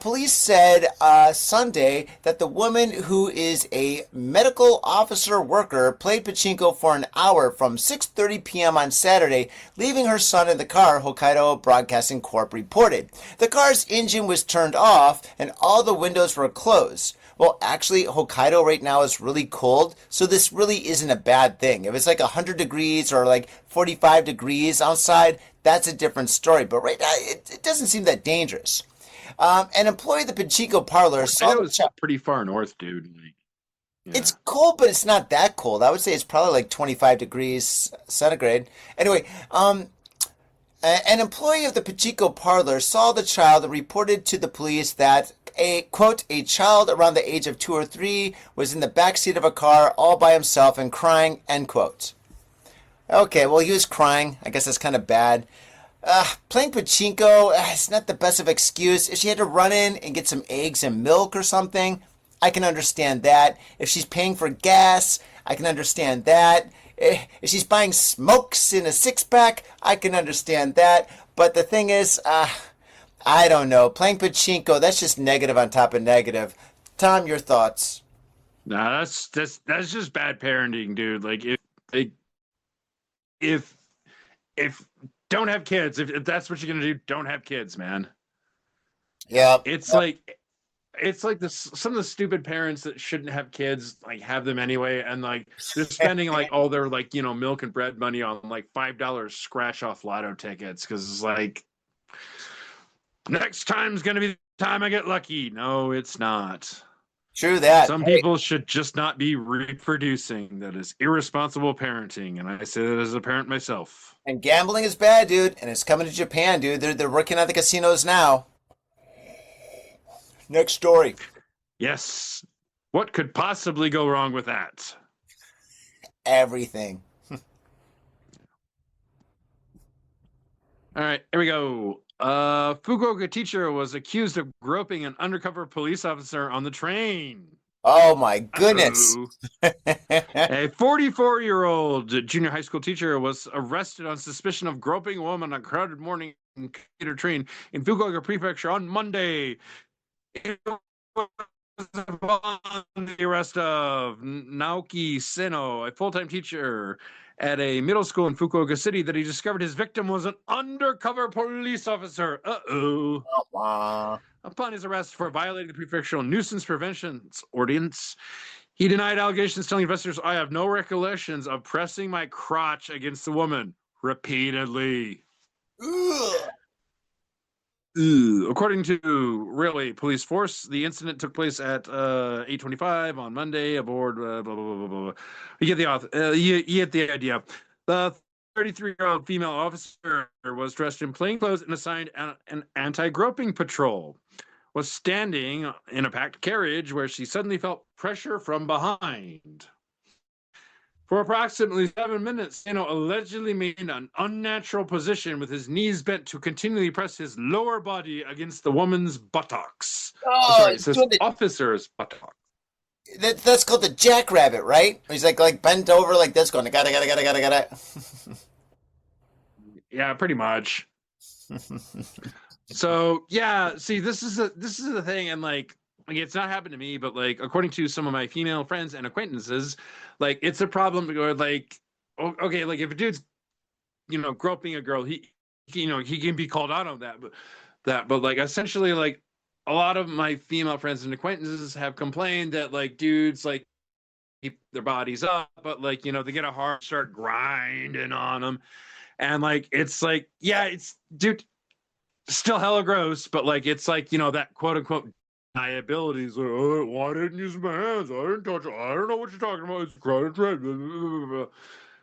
Police said Sunday that the woman, who is a medical officer worker, played pachinko for an hour from 6:30 p.m. on Saturday, leaving her son in the car, Hokkaido Broadcasting Corp reported. The car's engine was turned off and all the windows were closed. Well, actually, Hokkaido right now is really cold, so this really isn't a bad thing. If it's like 100 degrees or like 45 degrees outside, that's a different story. But right now, it doesn't seem that dangerous. An employee of the pachinko parlor saw That the was pretty far north, dude. Like, yeah. It's cold, but it's not that cold. I would say it's probably like 25 degrees centigrade. Anyway, an employee of the pachinko parlor saw the child and reported to the police that a child around the age of 2 or 3 was in the back seat of a car all by himself and crying, end quote. Okay, well, he was crying. I guess that's kind of bad. Playing pachinko, it's not the best of excuse. If she had to run in and get some eggs and milk or something, I can understand that. If she's paying for gas, I can understand that. If she's buying smokes in a 6-pack, I can understand that. But the thing is, I don't know. Playing pachinko, that's just negative on top of negative. Tom, your thoughts? Nah, that's just bad parenting, dude. Like if don't have kids, if that's what you're gonna do, don't have kids, man. Yeah. It's like some of the stupid parents that shouldn't have kids like have them anyway, and like they're spending like all their like milk and bread money on like $5 scratch off lotto tickets because it's like next time's gonna be the time I get lucky. No, it's not. True that. Some people should just not be reproducing. That is irresponsible parenting, and I say that as a parent myself. And gambling is bad, dude, and it's coming to Japan, dude. They're working at the casinos now. Next story. Yes. What could possibly go wrong with that? Everything. All right, here we go. Fukuoka teacher was accused of groping an undercover police officer on the train. Oh my goodness. A 44-year-old junior high school teacher was arrested on suspicion of groping a woman on a crowded morning commuter train in Fukuoka Prefecture on Monday. It was upon the arrest of Naoki Seno, a full-time teacher at a middle school in Fukuoka City, that he discovered his victim was an undercover police officer. Upon his arrest for violating the prefectural nuisance prevention ordinance, he denied allegations, telling investors, "I have no recollections of pressing my crotch against the woman," repeatedly. According to Railway Police Force, the incident took place at 8:25 on Monday aboard blah, blah, blah, blah, blah. You get the idea. The 33-year-old female officer was dressed in plain clothes and assigned an anti-groping patrol. Was standing in a packed carriage where she suddenly felt pressure from behind. For approximately 7 minutes, Sano allegedly maintained an unnatural position with his knees bent to continually press his lower body against the woman's buttocks. It says officer's buttocks. That's called the jackrabbit, right? He's like bent over like this, going gotta. Yeah, pretty much. So yeah, see, this is the thing, and like it's not happened to me, but like according to some of my female friends and acquaintances, like it's a problem where like, okay, like if a dude's, groping a girl, he can be called out on that, but like essentially like a lot of my female friends and acquaintances have complained that like dudes like keep their bodies up, but like they get a hard start grinding on them, and like it's like, yeah, it's dude. Still hella gross, but like it's like that quote unquote deniability is like, oh, why didn't you use my hands? I didn't touch it. I don't know what you're talking about. It's crowded train.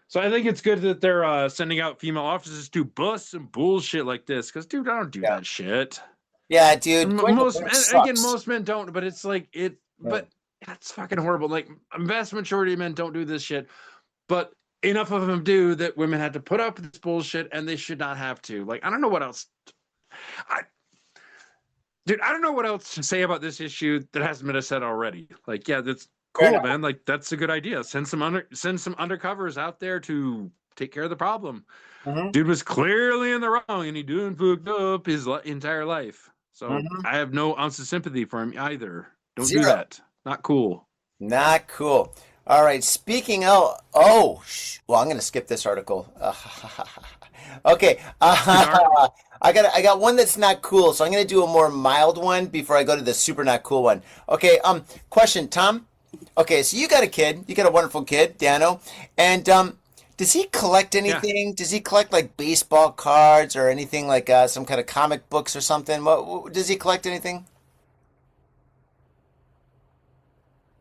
So I think it's good that they're sending out female officers to bust some bullshit like this, because dude, I don't do that shit. Yeah, dude. Most men don't, but it's like it. But that's fucking horrible. Like a vast majority of men don't do this shit, but enough of them do that women had to put up with this bullshit, and they should not have to. Like I don't know what else. I don't know what else to say about this issue that hasn't been said already. Like, yeah, that's cool, man. Like, that's a good idea. Send some undercovers out there to take care of the problem. Dude was clearly in the wrong, and he doing fucked up his entire life. So I have no ounce of sympathy for him either. Don't do that. Not cool. Not cool. All right. Speaking of, well, I'm going to skip this article. Okay. I got one that's not cool, so I'm gonna do a more mild one before I go to the super not cool one. Okay, question, Tom. Okay, so you got a kid, you got a wonderful kid, Dano, and does he collect anything? Yeah. Does he collect like baseball cards or anything like some kind of comic books or something? What does he collect anything?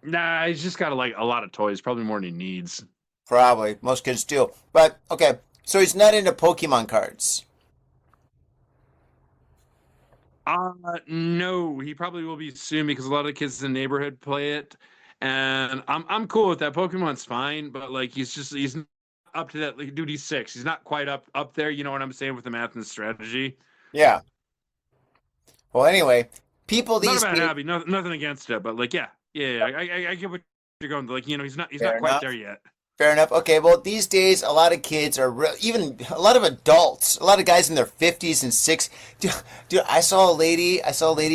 Nah, he's just got like a lot of toys, probably more than he needs. Probably, most kids do. But okay, so he's not into Pokemon cards. No, he probably will be soon, because a lot of the kids in the neighborhood play it, and I'm cool with that. Pokemon's fine, but like he's not up to that. Like, dude, he's 6. He's not quite up there. You know what I'm saying, with the math and strategy. Yeah. Well, anyway, people these not a bad hobby. Nothing against it, but like, yeah. I get what you're going. Like, he's not quite there yet. Fair enough. Okay, well, these days, a lot of kids are, even a lot of adults, a lot of guys in their 50s and 60s. Dude, I saw a lady,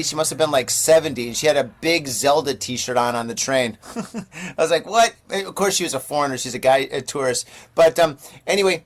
she must have been like 70, and she had a big Zelda t-shirt on the train. I was like, what? Of course, she was a foreigner. She's a tourist. But anyway,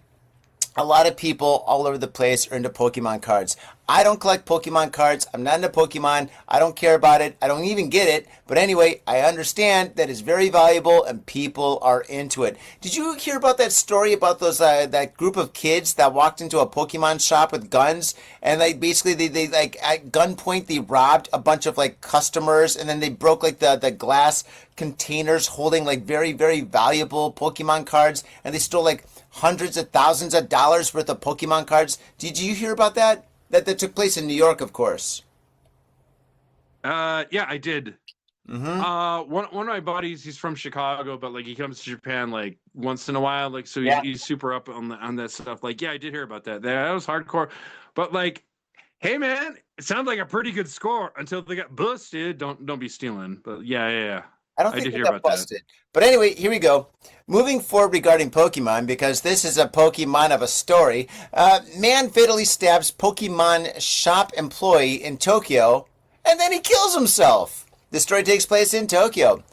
a lot of people all over the place are into Pokemon cards. I don't collect Pokemon cards. I'm not into Pokemon. I don't care about it. I don't even get it. But anyway, I understand that it's very valuable and people are into it. Did you hear about that story about those that group of kids that walked into a Pokemon shop with guns, and they like at gunpoint they robbed a bunch of like customers, and then they broke like the glass containers holding like very, very valuable Pokemon cards, and they stole like hundreds of thousands of dollars worth of Pokemon cards? Did you hear about that? That took place in New York, of course. Yeah, I did. One of my buddies, he's from Chicago, but like he comes to Japan like once in a while, like so Yeah. he's super up on that stuff. Like, yeah, I did hear about that. That was hardcore, but like, hey man, it sounds like a pretty good score until they got busted. Don't be stealing. But yeah. I don't I think did they hear got about that. busted. But anyway, here we go. Moving forward regarding Pokemon, because this is a Pokemon of a story. Man fatally stabs Pokemon shop employee in Tokyo, and then he kills himself. The story takes place in Tokyo.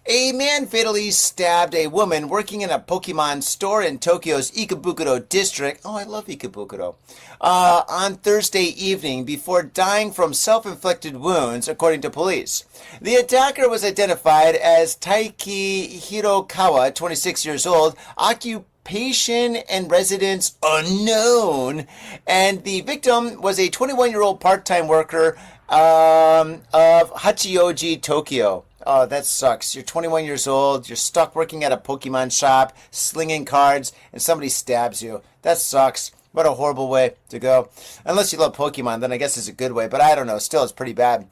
A man fatally stabbed a woman working in a Pokemon store in Tokyo's Ikebukuro district. Oh, I love Ikebukuro. On Thursday evening before dying from self-inflicted wounds, according to police. The attacker was identified as Taiki Hirokawa, 26 years old, occupation and residence unknown, and the victim was a 21-year-old part-time worker of Hachioji, Tokyo. Oh, that sucks. You're 21 years old, you're stuck working at a Pokemon shop, slinging cards, and somebody stabs you. That sucks. What a horrible way to go. Unless you love Pokemon, then I guess it's a good way, but I don't know. Still, it's pretty bad.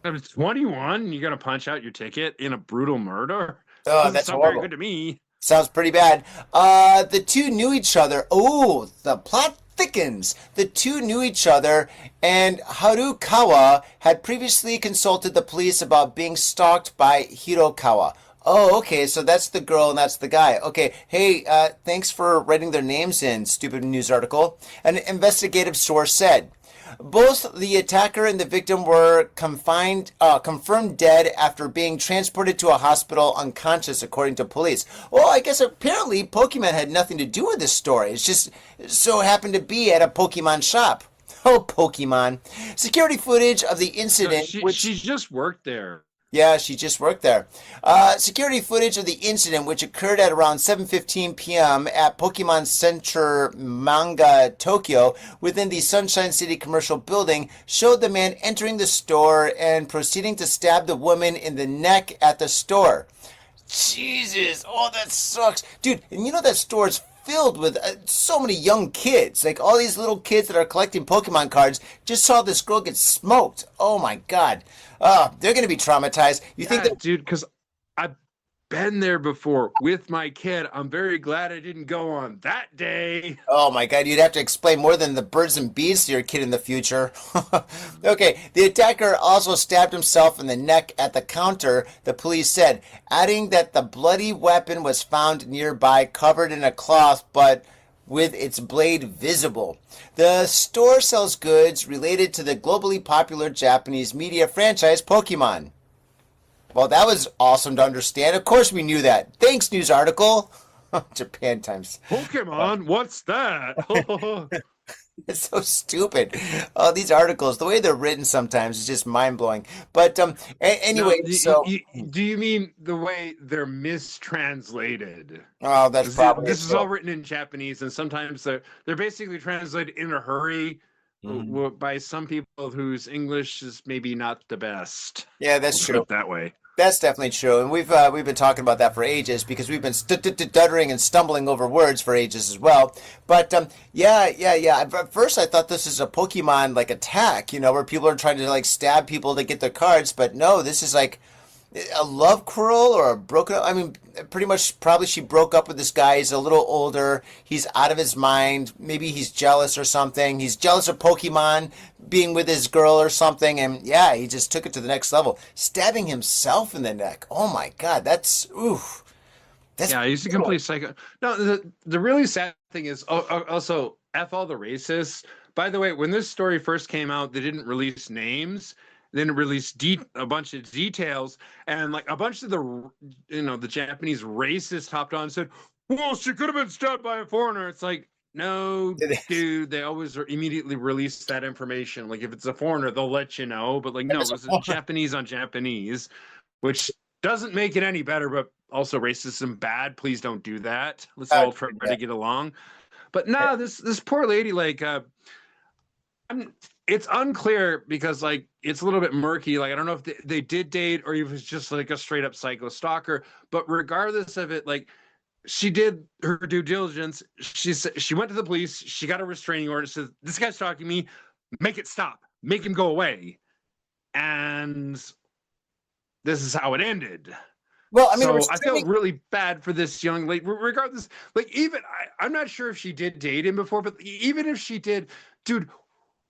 It's 21, you're gonna punch out your ticket in a brutal murder? Oh, Doesn't that's sound horrible. very good to me. Sounds pretty bad. The two knew each other. Oh, the plot thickens. The two knew each other, and Harukawa had previously consulted the police about being stalked by Hirokawa. Oh, okay, so that's the girl and that's the guy. Okay, hey, thanks for writing their names in, stupid news article. An investigative source said. Both the attacker and the victim were confirmed dead after being transported to a hospital unconscious, according to police. Well, I guess apparently Pokemon had nothing to do with this story. It's just so happened to be at a Pokemon shop. Oh, Pokemon. Security footage of the incident. No, she just worked there. Yeah, she just worked there. Security footage of the incident, which occurred at around 7:15 p.m. at Pokemon Center Manga, Tokyo, within the Sunshine City commercial building, showed the man entering the store and proceeding to stab the woman in the neck at the store. Jesus, oh, that sucks. Dude, and you know that store is filled with so many young kids. Like all these little kids that are collecting Pokemon cards just saw this girl get smoked. Oh my God. They're going to be traumatized. You think that, dude, because I've been there before with my kid. I'm very glad I didn't go on that day. oh my God, you'd have to explain more than the birds and bees to your kid in the future. Okay, the attacker also stabbed himself in the neck at the counter, the police said, adding that the bloody weapon was found nearby covered in a cloth, but with its blade visible. The store sells goods related to the globally popular Japanese media franchise Pokemon. Well, that was awesome to understand. Of course we knew that. Thanks, news article. Japan Times. Pokemon, what's that? It's so stupid. Oh, these articles, the way they're written sometimes is just mind-blowing. But anyway, No, do you mean the way they're mistranslated? Oh, that's probably This is all written in Japanese, and sometimes they're basically translated in a hurry by some people whose English is maybe not the best. Yeah, that's Put true. it that way. That's definitely true, and we've been talking about that for ages because we've been stuttering and stumbling over words for ages as well. But yeah. At first, I thought this is a Pokemon like attack, where people are trying to like stab people to get their cards. But no, this is like a love quarrel or a broken. I mean, pretty much probably she broke up with this guy. He's a little older. He's out of his mind. Maybe he's jealous or something. He's jealous of Pokemon being with his girl or something. And yeah, he just took it to the next level, stabbing himself in the neck. Oh my God, that's oof. Yeah, he's a complete psycho. No, the really sad thing is also F all the racists. By the way, when this story first came out, they didn't release names. Then released a bunch of details, and like a bunch of the Japanese racists hopped on and said, "Well, she could have been stabbed by a foreigner." It's like, no, dude, they always immediately release that information. Like if it's a foreigner, they'll let you know, but like no, it was Japanese on Japanese, which doesn't make it any better, but also racism bad. Please don't do that. Let's all try to get along. But no, this poor lady, like, it's unclear because like it's a little bit murky. Like I don't know if they did date or if it was just like a straight up psycho stalker. But regardless of it, like she did her due diligence. She went to the police. She got a restraining order. Said this guy's talking to me. Make it stop. Make him go away. And this is how it ended. Well, I mean, so I felt really bad for this young lady, regardless. Like, even I'm not sure if she did date him before, but even if she did, dude,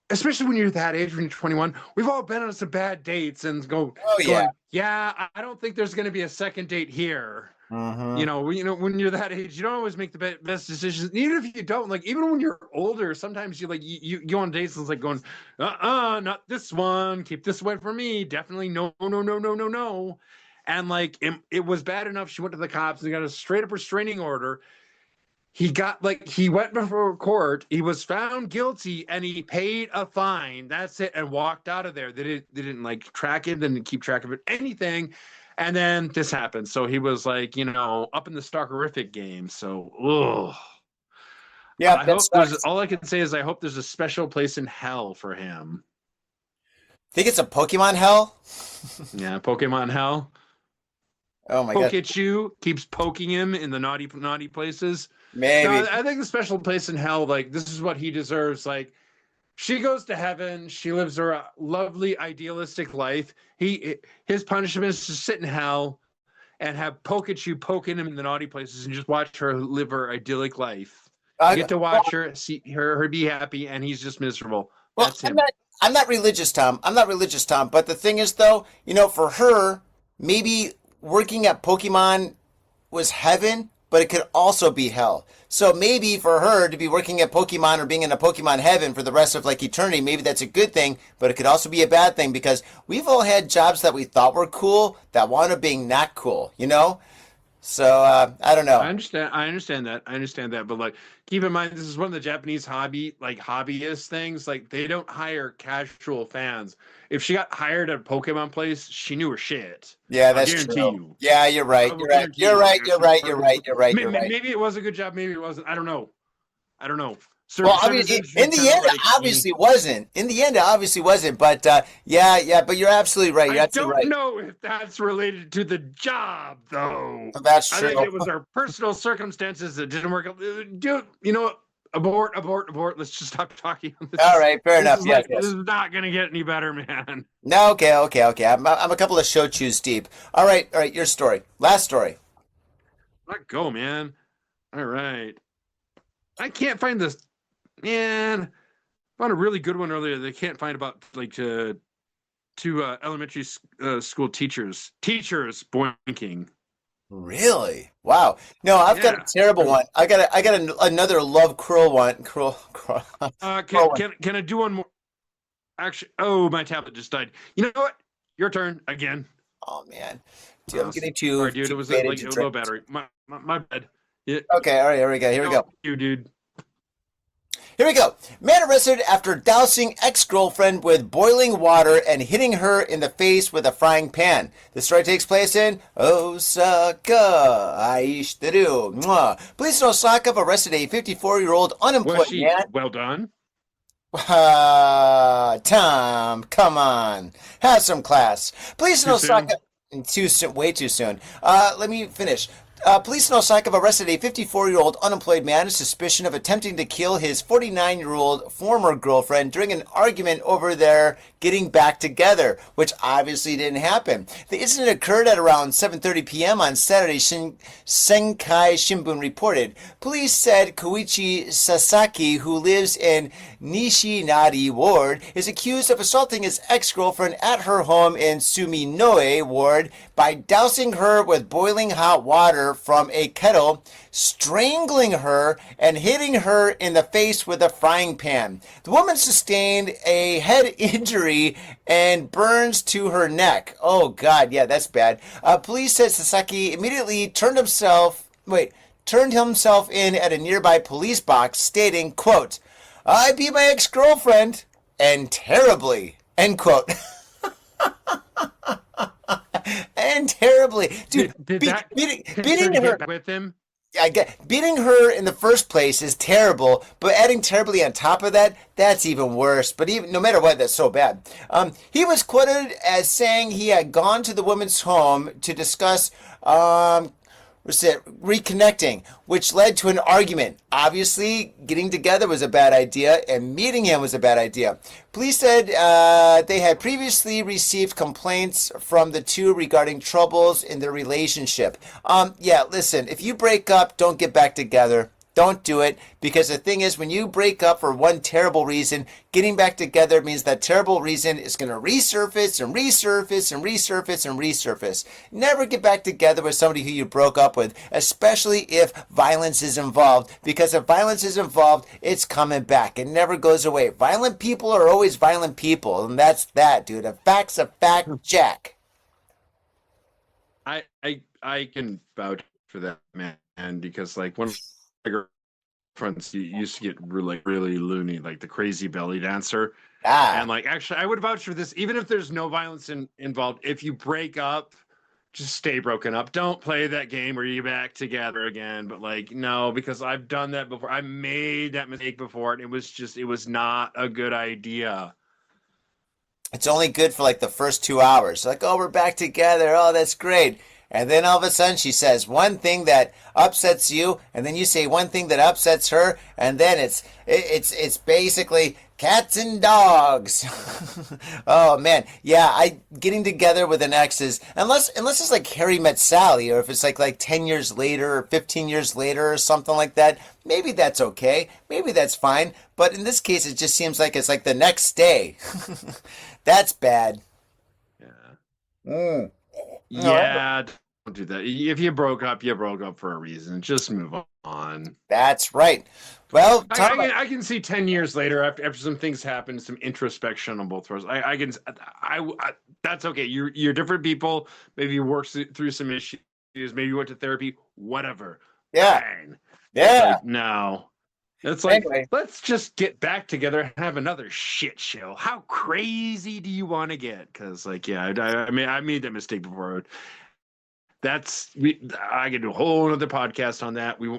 especially when you're that age, when you're 21, we've all been on some bad dates and going, yeah, I don't think there's going to be a second date here. You know, when you're that age, you don't always make the best decisions. Even if you don't, like, even when you're older, sometimes you go on dates and it's like going, not this one. Keep this away from me. Definitely no. And like, it was bad enough. She went to the cops and got a straight up restraining order. He went before court. He was found guilty and he paid a fine. That's it. And walked out of there. They didn't like track him. They didn't keep track of it, anything. And then this happened. So he was like, up in the Stalkerific game. So, yeah. All I can say is I hope there's a special place in hell for him. Think it's a Pokemon hell? Yeah, Pokemon hell. Oh my god! Pikachu keeps poking him in the naughty places. Maybe. No, I think the special place in hell, like, this is what he deserves. Like, she goes to heaven. She lives her lovely, idealistic life. His punishment is to sit in hell and have Pikachu poking him in the naughty places and just watch her live her idyllic life. You get to watch her, see her be happy, and he's just miserable. Well, that's him. I'm not religious, Tom. But the thing is, though, for her, maybe working at Pokemon was heaven, but it could also be hell. So maybe for her to be working at Pokemon or being in a Pokemon heaven for the rest of like eternity, maybe that's a good thing, but it could also be a bad thing because we've all had jobs that we thought were cool that wound up being not cool, So I don't know. I understand that. But like, keep in mind, this is one of the Japanese hobbyist things. Like, they don't hire casual fans. If she got hired at a Pokemon place, she knew her shit. Yeah, that's true. You. Yeah, you're right. You're right. Maybe it was a good job. Maybe it wasn't. I don't know. Well, I mean, in the end, it obviously wasn't. In the end, it obviously wasn't. But yeah. But you're absolutely right. I don't know if that's related to the job, though. That's true. I think it was our personal circumstances that didn't work. Dude, you know what? Abort. Let's just stop talking. All right, fair enough. Yes. This is not going to get any better, man. No, okay. I'm a couple of show chews deep. All right. Your story. Last story. Let go, man. All right. I can't find this. Man, I found a really good one earlier. They can't find about like two elementary school teachers boinking. Really? Wow. No, I've got a terrible one. I got another love cruel one. Cruel. Can I do one more? Actually, my tablet just died. You know what? Your turn again. Oh man, dude, I'm getting too. Sorry, dude. It was like a low battery. My bad. Yeah. Okay. All right. Here we go. You, dude. Here we go. Man arrested after dousing ex-girlfriend with boiling water and hitting her in the face with a frying pan. The story takes place in Osaka. Aishiteru. Mwah. Police in Osaka have arrested a 54-year-old unemployed man. Well done. Tom, come on. Have some class. Police in Osaka... Too soon. Way too soon. Let me finish. Police in Osaka have arrested a 54-year-old unemployed man on suspicion of attempting to kill his 49-year-old former girlfriend during an argument over their getting back together, which obviously didn't happen. The incident occurred at around 7:30 p.m. on Saturday, Senkai Shimbun reported. Police said Koichi Sasaki, who lives in Nishinari Ward, is accused of assaulting his ex-girlfriend at her home in Suminoe Ward by dousing her with boiling hot water from a kettle, strangling her, and hitting her in the face with a frying pan. The woman sustained a head injury and burns to her neck. Oh, God, yeah, that's bad. Police said Sasaki immediately turned himself in at a nearby police box, stating, quote, "I beat my ex-girlfriend, and terribly," end quote. And terribly, dude. Beating her with him. Beating her in the first place is terrible, but adding terribly on top of that, that's even worse. But even no matter what, that's so bad. He was quoted as saying he had gone to the woman's home to discuss reconnecting, which led to an argument. Obviously, getting together was a bad idea, and meeting him was a bad idea. Police said they had previously received complaints from the two regarding troubles in their relationship. Yeah, listen, if you break up, don't get back together. Don't do it, because the thing is, when you break up for one terrible reason, getting back together means that terrible reason is going to resurface and resurface and resurface and resurface. Never get back together with somebody who you broke up with, especially if violence is involved, because if violence is involved, it's coming back. It never goes away. Violent people are always violent people, and that's that, dude. A fact's a fact, Jack. I can vouch for that, man, because like one of my girlfriends used to get really loony, like the crazy belly dancer. And like, actually, I would vouch for this, even if there's no violence involved. If you break up, just stay broken up. Don't play that game where you back together again. But like, no, because I've done that before. I made that mistake before, and it was not a good idea. It's only good for like the first 2 hours. Like, oh, we're back together. Oh, that's great. And then all of a sudden she says one thing that upsets you, and then you say one thing that upsets her, and then it's basically cats and dogs. Oh man, yeah. Getting together with an ex is, unless it's like Harry Met Sally, or if it's like 10 years later or 15 years later or something like that. Maybe that's okay. Maybe that's fine. But in this case, it just seems like it's like the next day. That's bad. Yeah. Yeah, don't do that. If you broke up, you broke up for a reason. Just move on. That's right. Well, I can see 10 years later, after some things happen, some introspection on both of us. That's okay. You're different people. Maybe you worked through some issues. Maybe you went to therapy. Whatever. Yeah. Fine. Yeah. Like, no. It's like, anyway, let's just get back together and have another shit show. How crazy do you want to get? Because, like, yeah, I mean, I made that mistake before. I could do a whole other podcast on that. We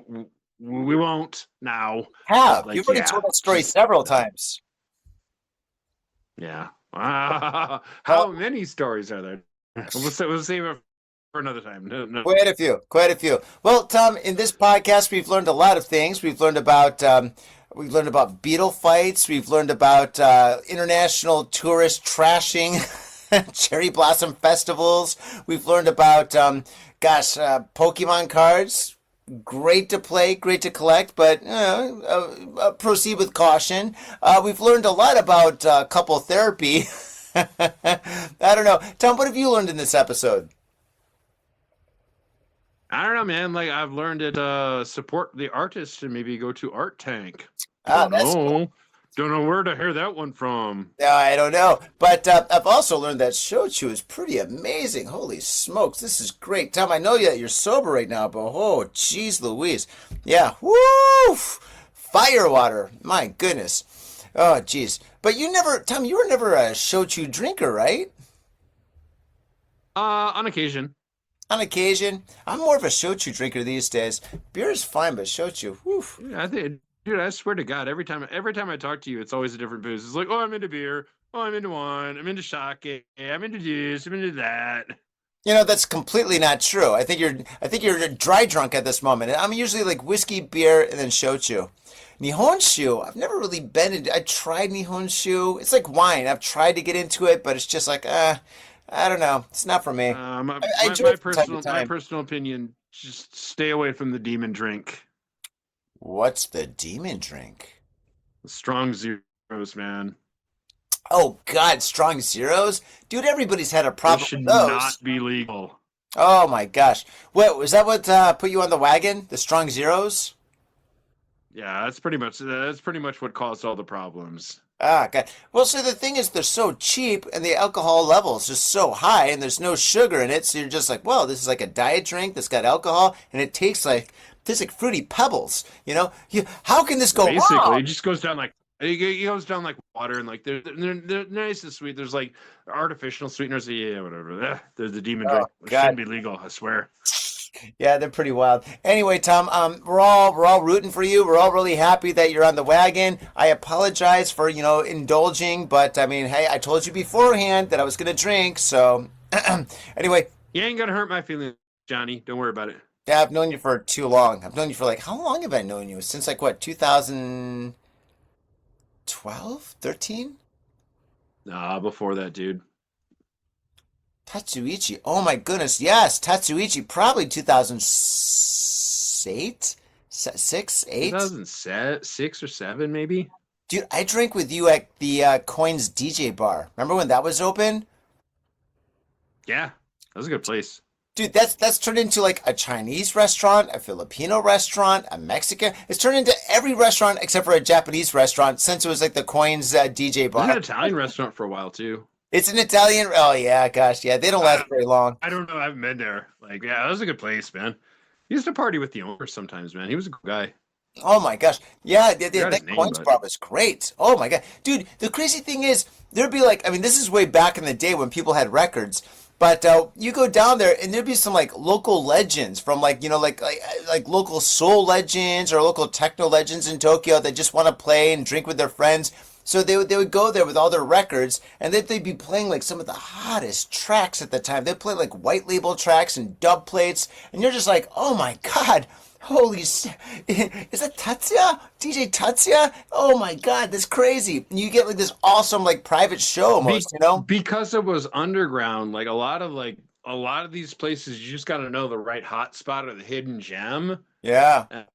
won't now. Like, you've already told that story several times. Yeah. How many stories are there? We'll save it for another time. No. Quite a few. Well, Tom, in this podcast, we've learned a lot of things. We've learned about beetle fights. We've learned about international tourist trashing, cherry blossom festivals. We've learned about, Pokemon cards. Great to play, great to collect, but proceed with caution. We've learned a lot about couple therapy. I don't know. Tom, what have you learned in this episode? I don't know, man. Like, I've learned to support the artist and maybe go to Art Tank. Don't know where to hear that one from. I don't know. But I've also learned that shochu is pretty amazing. Holy smokes, this is great. Tom, I know you're sober right now, but oh, geez Louise. Yeah, woo! Firewater. My goodness. Oh, geez. But Tom, you were never a shochu drinker, right? On occasion. On occasion. I'm more of a shochu drinker these days. Beer is fine, but shochu, whew. Yeah, dude, I swear to God, every time I talk to you, it's always a different booze. It's like, oh, I'm into beer. Oh, I'm into wine. I'm into sake. I'm into this. I'm into that. You know, that's completely not true. I think you're dry drunk at this moment. I'm usually like whiskey, beer, and then shochu. Nihonshu, I've never really been into. I tried Nihonshu. It's like wine. I've tried to get into it, but it's just like, I don't know. It's not for me. My personal opinion, just stay away from the demon drink. What's the demon drink? Strong zeros, man. Oh, God, strong zeros? Dude, everybody's had a problem with those. Should not be legal. Oh, my gosh. What, was that what put you on the wagon? The strong zeros? Yeah, that's pretty much what caused all the problems. Ah, God. Well, so the thing is, they're so cheap, and the alcohol level is just so high, and there's no sugar in it, so you're just like, well, this is like a diet drink that's got alcohol, and it tastes like fruity pebbles. You know, how can this go wrong? Basically, it just goes down like water, and like they're nice and sweet. There's like artificial sweeteners. Yeah, whatever. They're the demon drink. It shouldn't be legal, I swear. Yeah, they're pretty wild. Anyway, Tom, we're all rooting for you. We're all really happy that you're on the wagon. I apologize for, indulging, but I mean, hey, I told you beforehand that I was going to drink, so anyway. You ain't going to hurt my feelings, Johnny. Don't worry about it. Yeah, I've known you for too long. I've known you for like, how long have I known you? Since like what, 2012, 13? Nah, before that, dude. Tatsuichi. Oh my goodness, yes, Tatsuichi. Probably 2008, 6, 8. 2006 or 7, maybe. Dude, I drank with you at the Coins DJ bar. Remember when that was open? Yeah, that was a good place. Dude, that's turned into like a Chinese restaurant, a Filipino restaurant, a Mexican. It's turned into every restaurant except for a Japanese restaurant since it was like the Coins DJ It was bar. an Italian restaurant for a while too. It's an Italian. Oh yeah, gosh, yeah, they don't last very long. I don't know. I haven't been there. Like, yeah, that was a good place, man. He used to party with the owner sometimes, man. He was a good guy. Oh my gosh, yeah, Forgot his that name, Coins but bar was great. Oh my god, dude, the crazy thing is there'd be like, I mean, this is way back in the day when people had records. But you go down there and there'd be some like local legends from like like local soul legends or local techno legends in Tokyo that just want to play and drink with their friends. So they would go there with all their records and they'd be playing like some of the hottest tracks at the time. They'd play like white label tracks and dub plates, and you're just like, oh my god. Holy shit. Is that Tatsuya? DJ Tatsuya? Oh my god, that's crazy. You get like this awesome like private show almost, you know? because it was underground, like a lot of these places, you just got to know the right hot spot or the hidden gem. Yeah. And,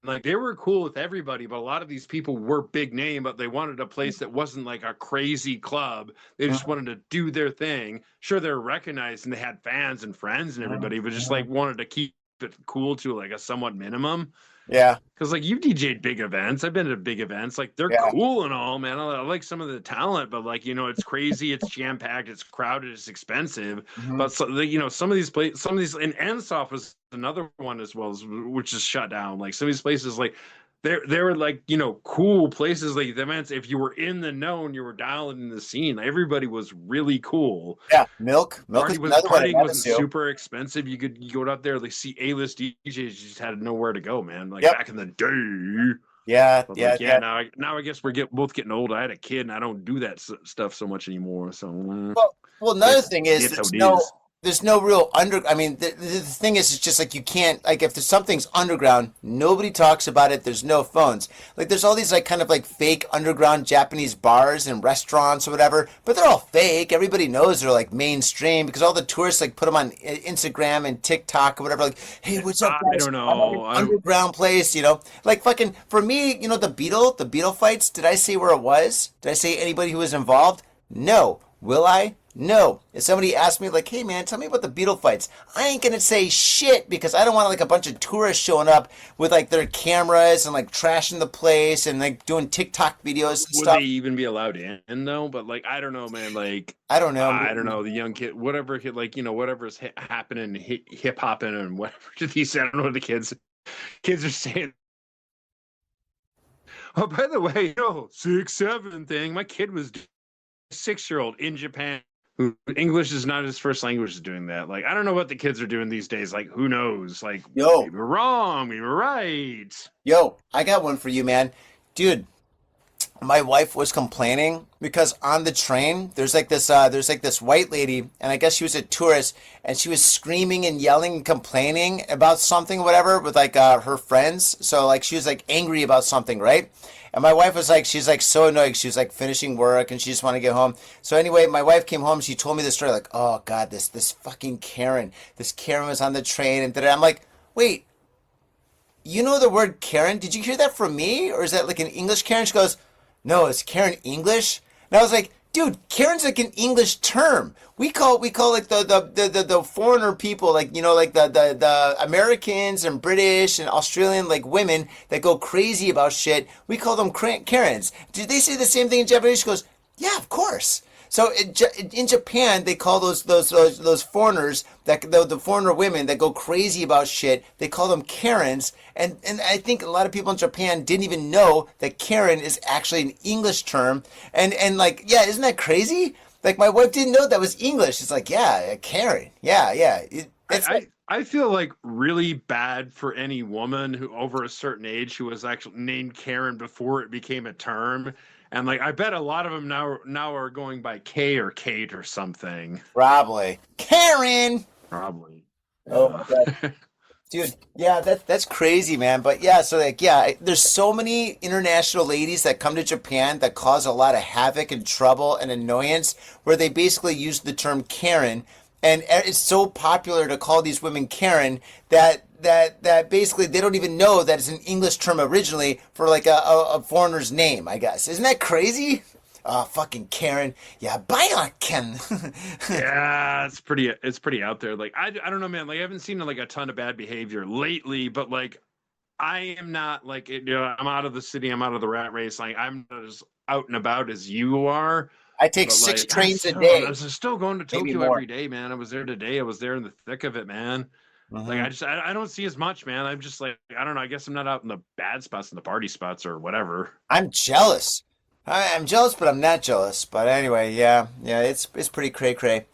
like they were cool with everybody, but a lot of these people were big name, but they wanted a place that wasn't like a crazy club. They just wanted to do their thing. Sure, they're recognized and they had fans and friends and everybody, but just like wanted to keep it cool to like a somewhat minimum. Yeah. Because like you've DJ'd big events, I've been to big events. Like they're Yeah. cool and all, man. I like some of the talent, but like it's crazy, it's jam packed, it's crowded, it's expensive. Mhm. But so, some of these places, and Ensoft was another one as well, which is shut down. Like some of these places, like they were like cool places, like the events. If you were in the know and you were dialing in the scene, everybody was really cool. Yeah. Milk is another one I've Partying been wasn't to. super expensive. You could go out there, like see A-list DJs. You just had nowhere to go, man. Like Yep. back in the day. Yeah, But yeah, like, yeah. now I guess we're both getting old. I had a kid, and I don't do that stuff so much anymore. So Well, another thing is it's how it is. there's no real I mean, the thing is, it's just like you can't like if there's something's underground, nobody talks about it. There's no phones. Like there's all these like kind of like fake underground Japanese bars and restaurants or whatever, but they're all fake. Everybody knows they're like mainstream because all the tourists like put them on Instagram and TikTok or whatever. Like, hey, what's up, I guys? don't I'm at an know. underground place, Like fucking for me, the Beetle fights. Did I say where it was? Did I say anybody who was involved? No. Will I? No. If somebody asked me like, hey man, tell me about the Beetle fights, I ain't gonna say shit because I don't want like a bunch of tourists showing up with like their cameras and like trashing the place and like doing TikTok videos and Would stuff. they even be allowed in though? But like, I don't know, man. Like, I don't know. I don't know. The young kid, whatever, like whatever's happening, hip hopping and whatever. He said, I don't know what the kids are saying. Oh, by the way, 6'7" thing. My kid was 6-year-old in Japan who English is not his first language is doing that. Like, I don't know what the kids are doing these days. Like, who knows? Like, Yo. we were wrong. We were right. Yo, I got one for you, man. Dude, my wife was complaining because on the train there's like this white lady, and I guess she was a tourist, and she was screaming and yelling and complaining about something, whatever, with like her friends. So like she was like angry about something, right? And my wife was like, she's like so annoyed. She was like finishing work and she just wanted to get home. So anyway, my wife came home. She told me the story like, oh God, this fucking Karen. This Karen was on the train. And I'm like, wait, you know the word Karen? Did you hear that from me? Or is that like an English Karen? She goes, no, is Karen English? And I was like, dude, Karen's like an English term. We call like the foreigner people, like like the Americans and British and Australian like women that go crazy about shit. We call them Karens. Did they say the same thing in Japanese? She goes, yeah, of course. So in Japan, they call those foreigners the foreigner women that go crazy about shit. They call them Karens, and I think a lot of people in Japan didn't even know that Karen is actually an English term. And like, yeah, isn't that crazy? Like my wife didn't know that was English. It's like, yeah, Karen, yeah. I feel like really bad for any woman who over a certain age who was actually named Karen before it became a term. And like, I bet a lot of them now are going by K or Kate or something. Probably Karen. Probably. Oh my God. Dude, yeah, that's crazy, man. But yeah, so like, yeah, there's so many international ladies that come to Japan that cause a lot of havoc and trouble and annoyance, where they basically use the term Karen, and it's so popular to call these women Karen that basically they don't even know that it's an English term originally for like a foreigner's name, I guess. Isn't that crazy? Fucking Karen. Yeah, bye, Ken. Yeah, it's pretty out there. Like I don't know, man. Like I haven't seen like a ton of bad behavior lately, but like I am not like I'm out of the city, I'm out of the rat race. Like I'm not as out and about as you are. I take But 6 like trains a day. I was still going to Maybe Tokyo more. every day, man. I was there today. I was there in the thick of it, man. Like I don't see as much, man. I'm just like I don't know. I guess I'm not out in the bad spots and the party spots or whatever. I'm jealous. I'm jealous, but I'm not jealous. But anyway, yeah, it's pretty cray.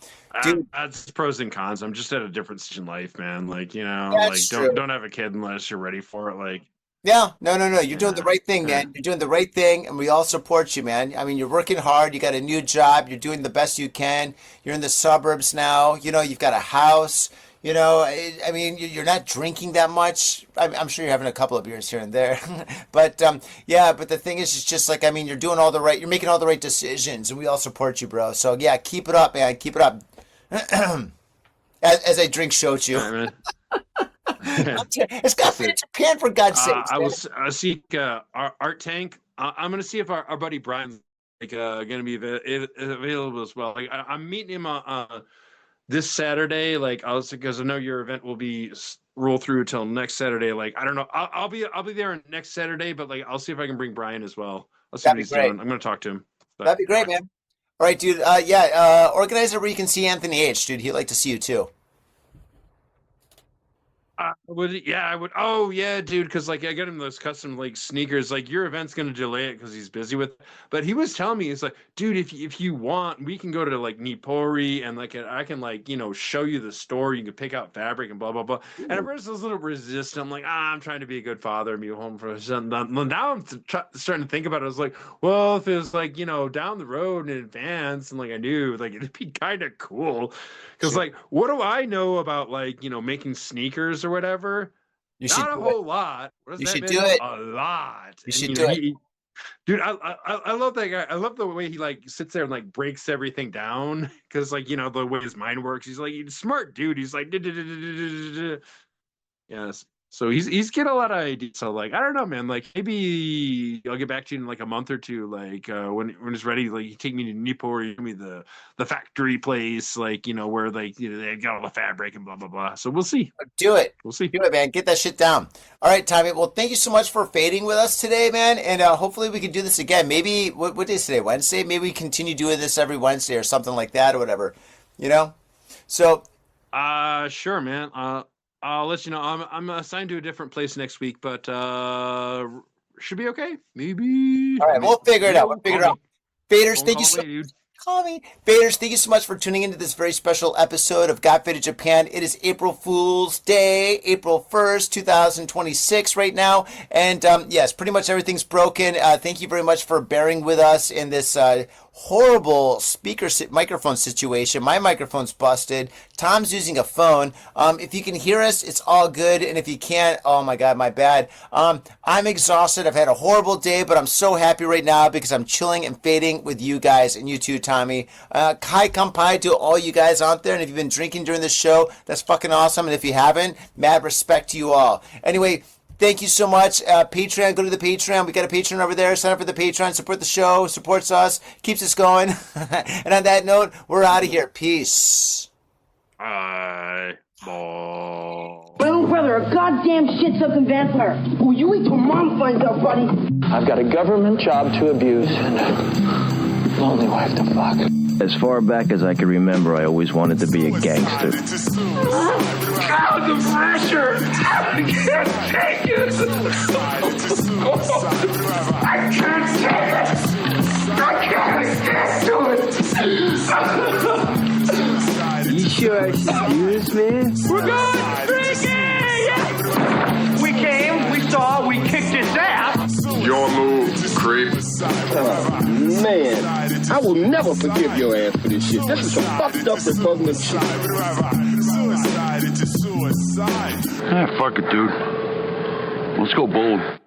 Dude, That's pros and cons. I'm just at a different stage in life, man. Like that's like true. don't have a kid unless you're ready for it. Like Yeah, no. You're doing the yeah, right thing, yeah. man. You're doing the right thing, and we all support you, man. I mean, you're working hard. You got a new job. You're doing the best you can. You're in the suburbs now. You've got a house. I mean, you're not drinking that much. I'm sure you're having a couple of beers here and there, but yeah. But the thing is, it's just like, I mean, you're making all the right decisions, and we all support you, bro. So yeah, keep it up, man. Keep it up. As I drink shochu. All right, man. It's got to be in Japan, for God's sake. I seek Art Tank. I'm gonna see if our buddy Brian's like gonna be available as well. Like I'm meeting him this Saturday. Like because I know your event will be roll through till next Saturday. Like I don't know. I'll be there next Saturday, but like I'll see if I can bring Brian as well. I'll see what he's doing. I'm gonna talk to him. But, That'd be great, man. All right, dude. Organize it where you can see Anthony H, dude. He'd like to see you too. I would. Oh, yeah, dude. Because like I got him those custom like sneakers. Like your event's gonna delay it because he's busy with. But he was telling me, he's like, dude, if you want, we can go to like Nippori and like I can like show you the store. You can pick out fabric and blah blah blah. And at first I was a little resistant. I'm like, I'm trying to be a good father and be home for son. Now I'm starting to think about it. I was like, well, if it was like down the road in advance and like I knew, like it'd be kind of cool. Because like, what do I know about like making sneakers or whatever? You should Not a do whole it. lot. What does You that should mean? do it. A lot. You should do it. Dude, I love that guy. I love the way he like sits there and like breaks everything down. Because like the way his mind works, he's like he's a smart dude. He's like yes. So he's getting a lot of ideas. So like I don't know, man. Like maybe I'll get back to you in like a month or two. Like when it's ready, like you take me to Nippor, you give me the factory place, like where like they got all the fabric and blah blah blah. So we'll see. Do it. We'll see. Do it, man. Get that shit down. All right, Tommy. Well, thank you so much for fading with us today, man. And hopefully we can do this again. Maybe what day is today? Wednesday. Maybe we continue doing this every Wednesday or something like that or whatever. So. Sure, man. I'll let you know. I'm assigned to a different place next week, but should be okay. Maybe. All right, we'll figure it out. Faders, thank you so dude. Call me. Faders, thank you so much for tuning into this very special episode of Got Faded Japan. It is April Fool's Day, April 1st, 2026 right now. And yes, pretty much everything's broken. Thank you very much for bearing with us in this horrible microphone situation. My microphone's busted. Tom's using a phone. If you can hear us, it's all good. And if you can't, oh my God, my bad. I'm exhausted. I've had a horrible day, but I'm so happy right now because I'm chilling and fading with you guys and you too, Tommy. Kai kampai to all you guys out there. And if you've been drinking during this show, that's fucking awesome. And if you haven't, mad respect to you all. Anyway, thank you so much. Patreon, go to the Patreon. We got a Patreon over there. Sign up for the Patreon. Support the show. Supports us. Keeps us going. And on that note, we're out of here. Peace. Bye. Well, brother, a goddamn shit-sucking vampire. Will you wait till Mom finds out, buddy? I've got a government job to abuse and a lonely wife to fuck. As far back as I can remember, I always wanted to be a gangster. God, the pressure! I can't take it! I can't take it! I can't stand to it! You sure I should do this, man? We're going drinking! We came, we saw, we kicked his ass! Your move, creep. Oh, man. I will never forgive your ass for this shit. This is some fucked up repugnant shit. Ah, fuck it, dude. Let's go bold.